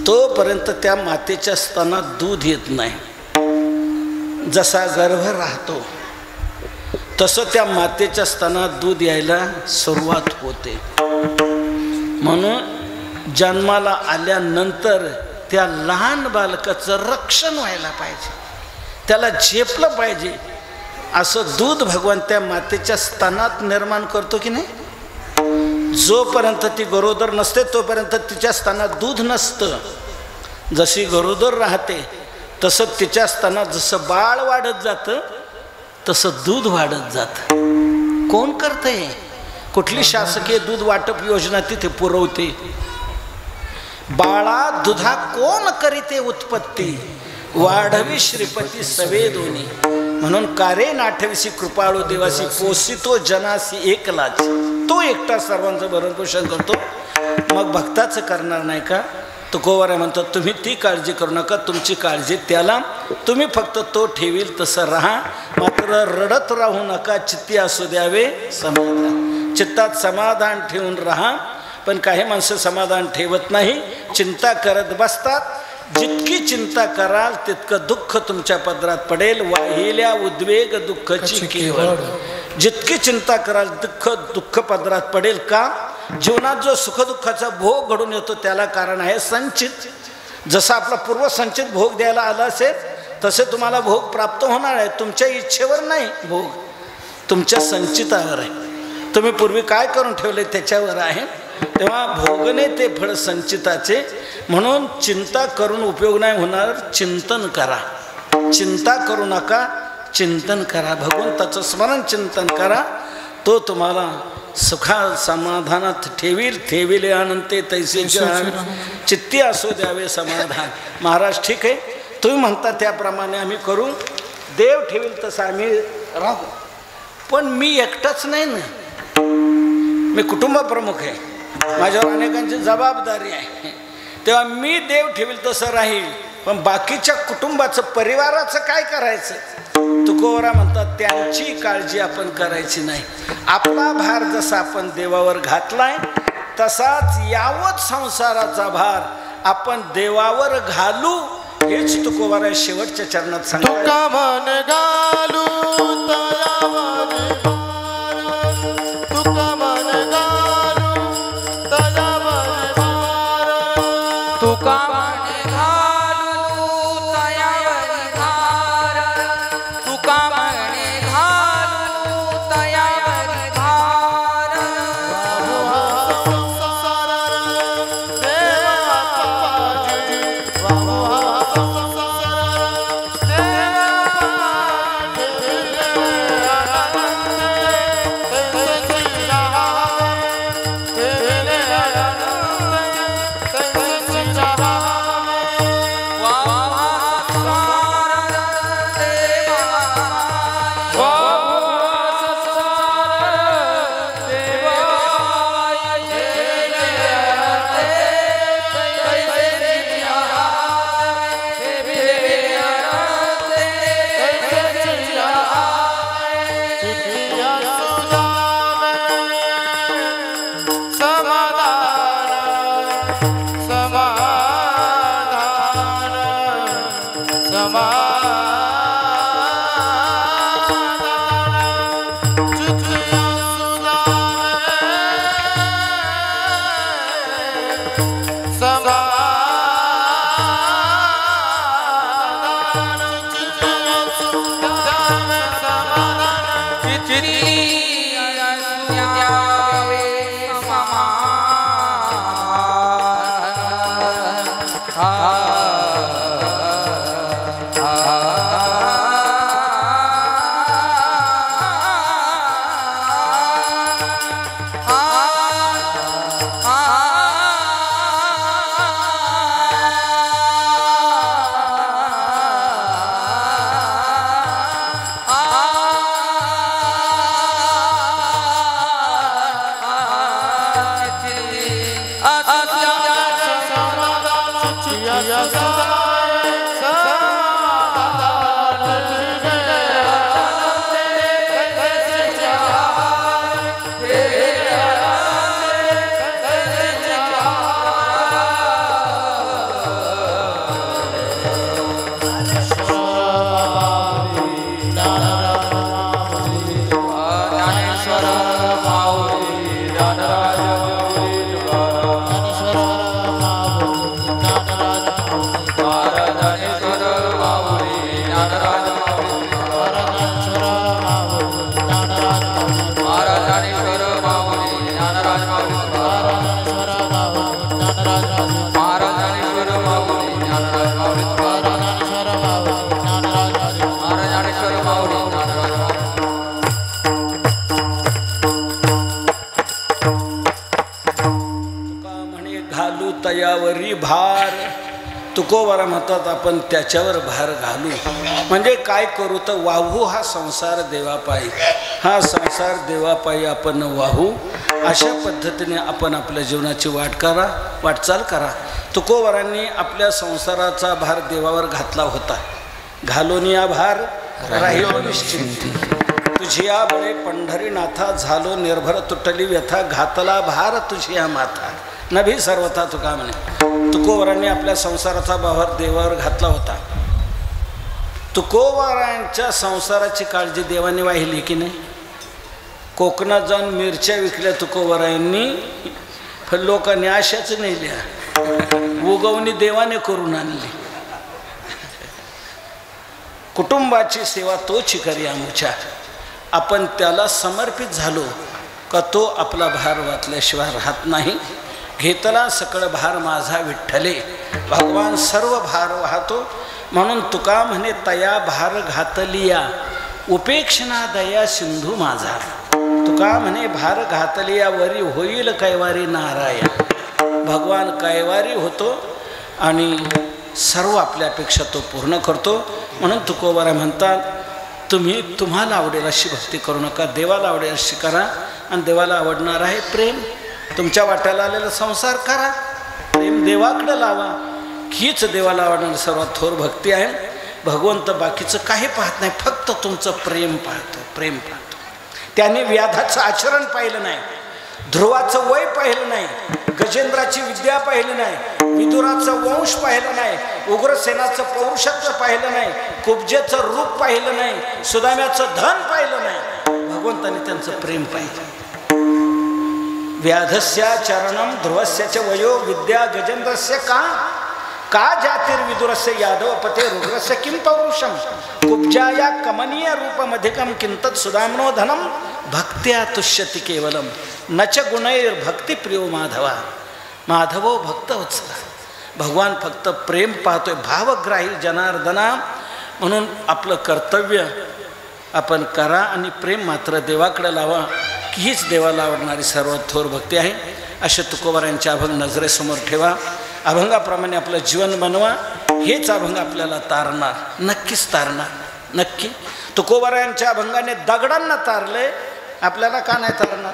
Speaker 1: तोपर्यंत त्या मातेच्या स्तनात दूध येत नाही. जसा गर्भ राहतो तसं त्या मातेच्या स्तनात दूध यायला सुरुवात होते. म्हणून जन्माला आल्यानंतर त्या लहान बालकाचं रक्षण व्हायला पाहिजे, त्याला झेपलं पाहिजे. असं दूध भगवान त्या मातेच्या स्तनात निर्माण करतो की नाही. जोपर्यंत ती गरोदर नसते तोपर्यंत तिच्या स्तनात दूध नसतं. जशी गरोदर राहते तसं तिच्या स्तनात जसं बाळ वाढत जातं तसं दूध वाढत जातं. कोण करतंय? कुठली शासकीय दूध वाटप योजना तिथे पुरवते? बाळा दुधा कोण करीते उत्पत्ती, वाढवी श्रीपती सवे दोन्ही. म्हणून कारे नाठविसी कृपाळू देवासी, पोसितो जनासी एकलाच. तो एकटा सर्वांचं भरण पोषण करतो. मग भक्ताचं करणार नाही का? तुकोबाराय म्हणतात, तुम्ही ती काळजी करू नका, तुमची काळजी त्याला. तुम्ही फक्त तो ठेवील तसं राहा, मात्र रडत राहू नका. चित्ती असू द्यावे समाधान. चित्तात समाधान ठेवून राहा. पण काही माणसं समाधान ठेवत नाही, चिंता करत बसतात. जितकी चिंता कराल तितकं दुःख तुमच्या पदरात पडेल. वाहिल्या उद्वेग दुःखाची केवळ. जितकी चिंता कराल दुःख पदरात पडेल. का? जीवनात जो सुखदुःखाचा भोग घडून येतो त्याला कारण आहे संचित. जसा आपला पूर्वसंचित भोग द्यायला आला असेल तसे तुम्हाला भोग प्राप्त होणार आहे. तुमच्या इच्छेवर नाही भोग, तुमच्या संचितावर आहे. तुम्ही पूर्वी काय करून ठेवले त्याच्यावर आहे. तेव्हा भोगणे ते फळ संचिताचे. म्हणून चिंता करून उपयोग नाही होणार. चिंतन करा, चिंता करू नका, चिंतन करा. भगवंताचं स्मरण चिंतन करा. तो तुम्हाला सुखा समाधानात ठेविले अनंते तैसे चित्ती असो द्यावे समाधान. महाराज ठीक आहे, तुम्ही म्हणता त्याप्रमाणे आम्ही करू. देव ठेवील तसं आम्ही राहू. पण मी एकटाच नाही ना, मी कुटुंब प्रमुख आहे. माझ्यावर अनेकांची जबाबदारी आहे. तेव्हा मी देव ठेवील तसं राहील, पण बाकीच्या कुटुंबाचं परिवाराचं काय करायचं? तुकोबरा म्हणतात त्यांची काळजी आपण करायची नाही. आपला भार जसा आपण देवावर घातलाय तसाच यावत संसाराचा भार आपण देवावर घालू. हेच तुकोबरा शेवटच्या चरणात सांगतात.
Speaker 2: तुका मन घालू तयावर भार, तुका मन घालू तयावर भार,
Speaker 3: तुका मन घालू तयावर भार, तुका मन घालू तयावर भार.
Speaker 2: संसार देवाचा पाजी, संसार देवा
Speaker 1: तयावरी भार. तुकोबारा म्हणतात आपण त्याच्यावर भार घालू. म्हणजे काय करू तर वाहू हा संसार देवापायी, हा संसार देवापायी आपण वाहू. अशा पद्धतीने आपण आपल्या जीवनाची वाटचाल करा. तुकोबारांनी आपल्या संसाराचा भार देवावर घातला होता. घालून या भार राहिलो निश्चिंती. तुझिया बळे पंढरीनाथा झालो निर्भर तुटली व्यथा. घातला भार तुझिया माथा नभी सर्वथा. तुका म्हणे तुकोबारांनी आपल्या संसाराचा भार देवावर घातला होता. तुकोबारांच्या संसाराची काळजी देवाने वाहिली की नाही. कोकणात जाऊन मिरच्या विकल्या तुकोबारांनी, पण लोकांनी आशाच नेल्या. उगवणी देवाने करून आणली. कुटुंबाची सेवा तोच करी आमुच्या. आपण त्याला समर्पित झालो का तो आपला भार वाचल्याशिवाय राहत नाही. घेतला सकळ भार माझा विठ्ठले. भगवान सर्व भार वाहतो. म्हणून तुका म्हणे तया भार घातलिया उपेक्षणा दया सिंधू माझा. तुका म्हणे भार घातलिया वरी होईल कैवारी नारायण. भगवान कैवारी होतो आणि सर्व आपल्यापेक्षा तो पूर्ण करतो. म्हणून तुकोबारा म्हणतात तुम्ही तुम्हाला आवडेल अशी भक्ती करू नका, देवाला आवडेल अशी करा. आणि देवाला आवडणार आहे प्रेम. तुमच्या वाट्याला आलेला संसार करा, प्रेम देवाकडे लावा. हीच देवाला आवडणारी सर्वात थोर भक्ती आहे. भगवंत बाकीचं काही पाहत नाही, फक्त तुमचं प्रेम पाहतो. प्रेम पाहतो. त्याने व्याधाचं आचरण पाहिलं नाही, ध्रुवाचं वय पाहिलं नाही, गजेंद्राची विद्या पाहिली नाही, विदुराचं वंश पाहिलं नाही, उग्रसेनाचं पौरुषत्व पाहिलं नाही, कुब्जेचं रूप पाहिलं नाही, सुदाम्याचं धन पाहिलं नाही. भगवंताने त्यांचं प्रेम पाहिलं. व्याधस्य चरणम ध्रुवस्य च वयो विद्या गजेंद्रस्य का जातिर्विदुरस्य यादवपते रुद्रस्य किं पौरुषम. कुब्जाया कमनीय रूपमधिकम किंतत सुदामनो धनम भक्त्या तुष्यति केवलम न च गुणैर्भक्ती प्रियो माधवा. माधवो भक्तवत्सला. भगवान फक्त प्रेम पाहतोय, भावग्राही जनार्दना. म्हणून आपलं कर्तव्य आपण करा आणि प्रेम मात्र देवाकडे लावा. हीच देवाला आवडणारी सर्वात थोर भक्ती आहे. असे तुकोबारांचे अभंग नजरेसमोर ठेवा. अभंगाप्रमाणे आपलं जीवन बनवा. हेच अभंग आपल्याला तारणार, नक्कीच तारणार, नक्की. तुकोबारांच्या अभंगाने दगडांना तारले, आपल्याला का नाही तारणार.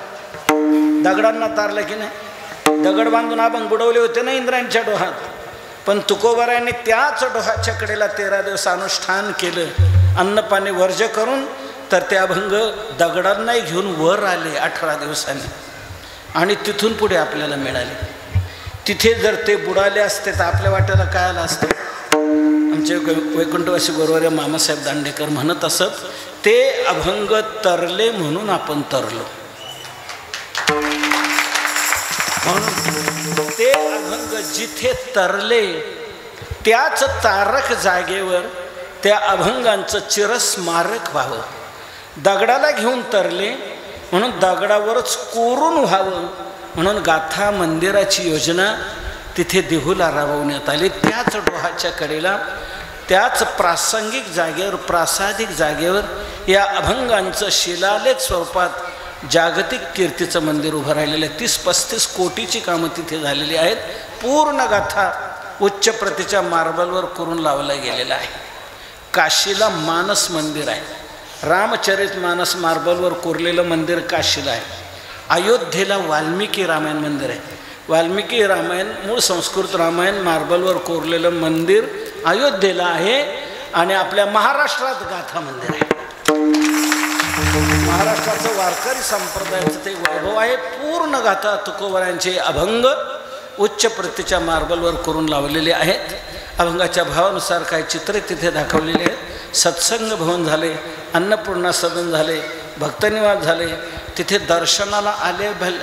Speaker 1: दगडांना तारलं की नाही. दगड बांधून अभंग बुडवले होते ना इंद्रांच्या डोहात, पण तुकोबारांनी त्याच डोहाच्या कडेला 13 दिवस अनुष्ठान केलं, अन्नपाणी वर्ज करून. तर ते अभंग दगडांनाही घेऊन वर आले 18 दिवसांनी आणि तिथून पुढे आपल्याला मिळाले. तिथे जर ते बुडाले असते तर आपल्या वाट्याला काय आलं असतं. आमचे वैकुंठवासी गुरुवर्य मामासाहेब दांडेकर म्हणत असत, ते अभंग तरले म्हणून आपण तरलो. म्हणून ते अभंग जिथे तरले त्याच तारक जागेवर त्या अभंगांचं चिरस्मारक व्हावं. दगडाला घेऊन तरले म्हणून दगडावरच कोरून व्हावं. म्हणून गाथा मंदिराची योजना तिथे देहूला राबवण्यात आली. त्याच डोहाच्या कडेला त्याच प्रासंगिक जागेवर, प्रासादिक जागेवर या अभंगांचं शिलालेख स्वरूपात जागतिक कीर्तीचं मंदिर उभं राहिलेलं आहे. 30-35 कोटीची कामं तिथे झालेली आहेत. पूर्ण गाथा उच्च प्रतीच्या मार्बलवर करून लावला गेलेला आहे. काशीला मानस मंदिर आहे. रामचरित मानस मार्बलवर कोरलेलं मंदिर काशीला आहे. अयोध्येला वाल्मिकी रामायण मंदिर आहे. वाल्मिकी रामायण, मूळ संस्कृत रामायण मार्बलवर कोरलेलं मंदिर अयोध्येला आहे आणि आपल्या महाराष्ट्रात गाथा मंदिर आहे. महाराष्ट्राचं वारकरी संप्रदायाचं ते वैभव आहे. पूर्ण गाथा तुकोबरायांचे अभंग उच्च प्रतीच्या मार्बलवर करून लावलेले आहेत. अभंगाच्या भावानुसार काही चित्रे तिथे दाखवलेली आहेत. सत्संग भवन झाले, अन्नपूर्णा सदन झाले, भक्तनिवास झाले. तिथे दर्शनाला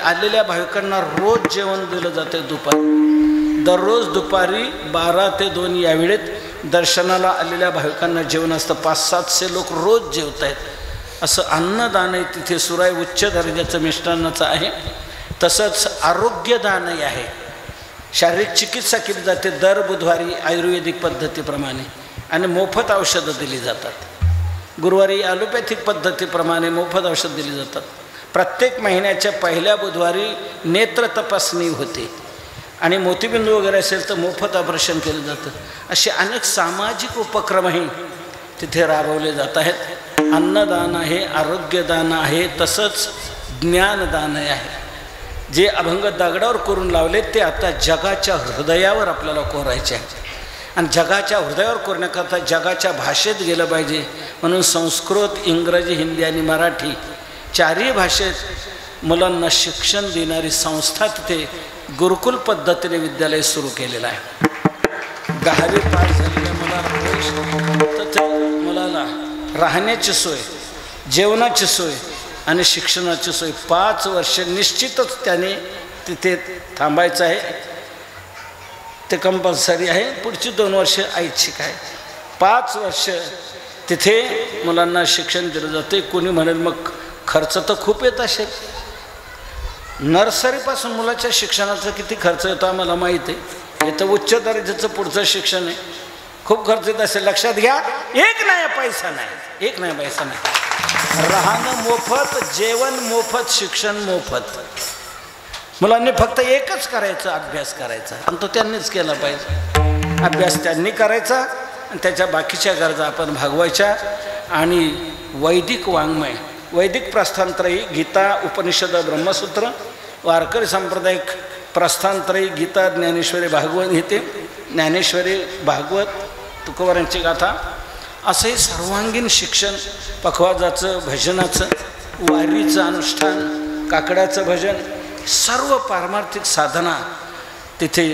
Speaker 1: आलेल्या भाविकांना रोज जेवण दिलं जाते दुपारी. दररोज दुपारी 12 ते 2 या वेळेत दर्शनाला आलेल्या भाविकांना जेवण असतं. 500-700 लोक रोज जेवत आहेत. असं अन्नदानही तिथे सुरू आहे. उच्च दर्जाचं मिष्टान्नाचं आहे. तसंच आरोग्यदानही आहे. शारीरिक चिकित्सा केली जाते दर बुधवारी आयुर्वेदिक पद्धतीप्रमाणे आणि मोफत औषधं दिली जातात. गुरुवारी ॲलोपॅथिक पद्धतीप्रमाणे मोफत औषध दिली जातात. प्रत्येक महिन्याच्या पहिल्या बुधवारी नेत्र तपासणी होते आणि मोतीबिंदू वगैरे असेल तर मोफत ऑपरेशन केलं जातं. असे अनेक सामाजिक उपक्रमही तिथे राबवले जात आहेत. अन्नदान आहे, आरोग्यदान आहे, तसंच ज्ञानदानही आहे. जे अभंग दगडावर करून लावले ते आता जगाच्या हृदयावर आपल्याला कोरायचे आहे आणि जगाच्या हृदयावर कोरण्याकरता जगाच्या भाषेत गेलं पाहिजे. म्हणून संस्कृत, इंग्रजी, हिंदी आणि मराठी 4ही भाषेत मुलांना शिक्षण देणारी संस्था तिथे गुरुकुल पद्धतीने विद्यालय सुरू केलेलं आहे. 10वी पास झालेल्या मुलाला राहण्याची सोय, जेवणाची सोय आणि शिक्षणाची सोय 5 वर्ष निश्चितच त्याने तिथे थांबायचं आहे. ते कंपल्सरी आहे. पुढची 2 वर्ष ऐच्छिक आहे. 5 वर्ष तिथे मुलांना शिक्षण दिलं जाते. कोणी म्हणेल मग खर्च तर खूप येत असेल. नर्सरीपासून मुलाच्या शिक्षणाचा किती खर्च येतो आम्हाला माहीत आहे. हे तर उच्च दर्जाचं पुढचं शिक्षण आहे. खूप खर्च येत असेल. लक्षात घ्या, 1 नया पैसा नाही, 1 नया पैसा नाही. राहणं मोफत, जेवण मोफत, शिक्षण मोफत. मुलांनी फक्त एकच करायचं, अभ्यास करायचा आणि तो त्यांनीच केला पाहिजे. अभ्यास त्यांनी करायचा आणि त्याच्या बाकीच्या गरजा आपण भागवायच्या. आणि वैदिक वाङ्मय, वैदिक प्रस्थानत्रयी, गीता, उपनिषद, ब्रह्मसूत्र, वारकरी सांप्रदायिक प्रस्थानत्रयी, गीता, ज्ञानेश्वरी, भागवत गीते, ज्ञानेश्वरी, भागवत, तुकोबारांची गाथा, असंही सर्वांगीण शिक्षण, पखवाजाचं, भजनाचं, वारीचं अनुष्ठान, काकड्याचं भजन, सर्व पारमार्थिक साधना तिथे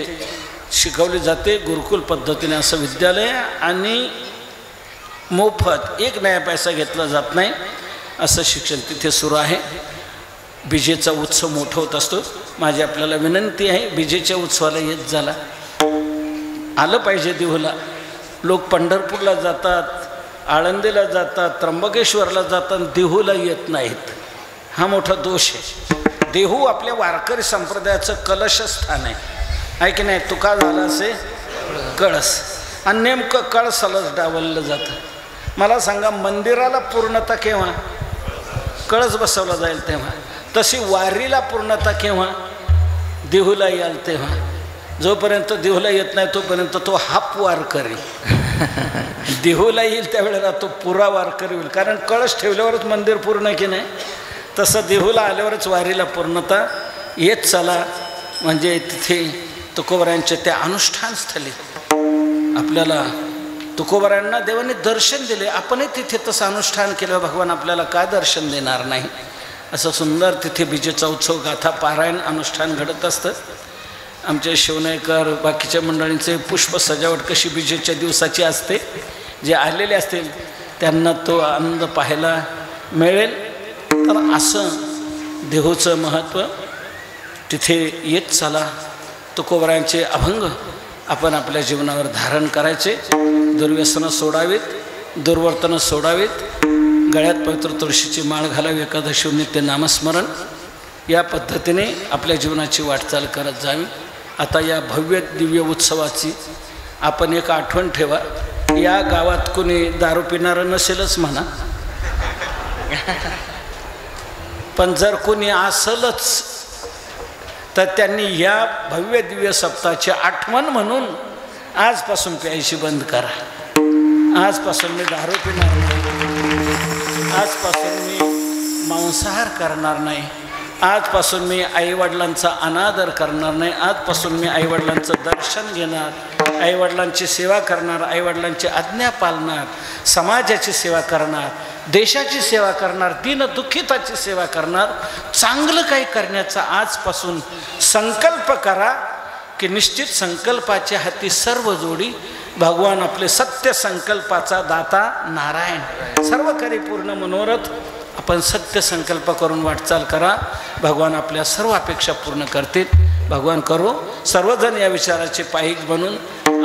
Speaker 1: शिकवली जाते गुरुकुल पद्धतीने. असं विद्यालय आणि मोफत, 1 नया पैसा घेतला जात नाही असं शिक्षण तिथे सुरू आहे. बीजेचा उत्सव मोठा होत असतो. माझी आपल्याला विनंती आहे, बीजेच्या उत्सवाला येत झाला आलं पाहिजे. देहूला लोक पंढरपूरला जातात, आळंदीला जातात, त्र्यंबकेश्वरला जातात, देहूला येत नाहीत. हा मोठा दोष आहे. देहू आपल्या वारकरी संप्रदायाचं कलशस्थान आहे की नाही. तुका झाला असे कळस आणि नेमकं कळसालाच डावललं जातं. मला सांगा, मंदिराला पूर्णता केव्हा? कळस बसवला जाईल तेव्हा. तशी वारीला पूर्णता केव्हा? देहूला याल तेव्हा. जोपर्यंत देहूला येत नाही तोपर्यंत तो हाफ वारकरी. देहूला येईल त्यावेळेला तो पुरा वारकरी होईल. कारण कळस ठेवल्यावरच मंदिर पूर्ण की नाही. तसं देहूला आल्यावरच वारीला पूर्णता येत चला. म्हणजे तिथे तुकोबारायांच्या त्या अनुष्ठानस्थळी आपल्याला तुकोबारायांना देवाने दर्शन दिले. आपणही तिथे तसं अनुष्ठान केलं, भगवान आपल्याला काय दर्शन देणार नाही. असं सुंदर तिथे बीजेचा उत्सव, गाथा, पारायण अनुष्ठान घडत असतं. आमचे शिवनायकर, बाकीच्या मंडळींचे पुष्प सजावट कशी बीजेच्या दिवसाची असते. जे आलेले असतील त्यांना तो आनंद पाहायला मिळेल. तर असं देहूचं महत्त्व तिथे येत चला. तुकोबारायांचे अभंग आपण आपल्या जीवनावर धारण करायचे. दुर्व्यसनं सोडावीत, दुर्वर्तनं सोडावीत, गळ्यात पवित्र तुळशीची माळ घालावी, एकादशी नित्य नामस्मरण, या पद्धतीने आपल्या जीवनाची वाटचाल करत जावी. आता या भव्य दिव्य उत्सवाची आपण एक आठवण ठेवा. या गावात कोणी दारू पिणारं नसेलच म्हणा, पण जर कोणी असलच तर त्यांनी या भव्य दिव्य सप्ताहाची आठवण म्हणून आजपासून प्यायची बंद करा. आजपासून मी दारू पिणार नाही, आजपासून मी मांसाहार करणार नाही, आजपासून मी आईवडिलांचा अनादर करणार नाही, आजपासून मी आईवडिलांचं दर्शन घेणार, आईवडिलांची सेवा करणार, आईवडिलांची आज्ञा पाळणार, समाजाची सेवा करणार, देशाची सेवा करणार, दीनदुःखिताची सेवा करणार. चांगलं काही करण्याचा आजपासून संकल्प करा की निश्चित संकल्पाच्या हाती सर्व जोडी. भगवान आपले सत्य संकल्पाचा दाता नारायण. सर्व काही पूर्ण मनोरथ आपण सत्य संकल्प करून वाटचाल करा. भगवान आपल्या सर्व अपेक्षा पूर्ण करतील. भगवान करो सर्वजण या विचाराचे पाईक बनून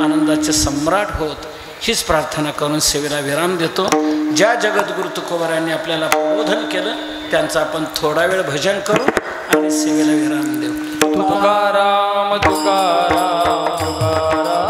Speaker 1: आनंदाचे सम्राट होत, हीच प्रार्थना करून सेवेला विराम देतो. ज्या जगद्गुरु तुकोबारायांनी आपल्याला प्रबोधन केलं त्यांचं आपण थोडा वेळ भजन करू आणि सेवेला विराम देऊ.
Speaker 3: तुकाराम तुकाराम तुकाराम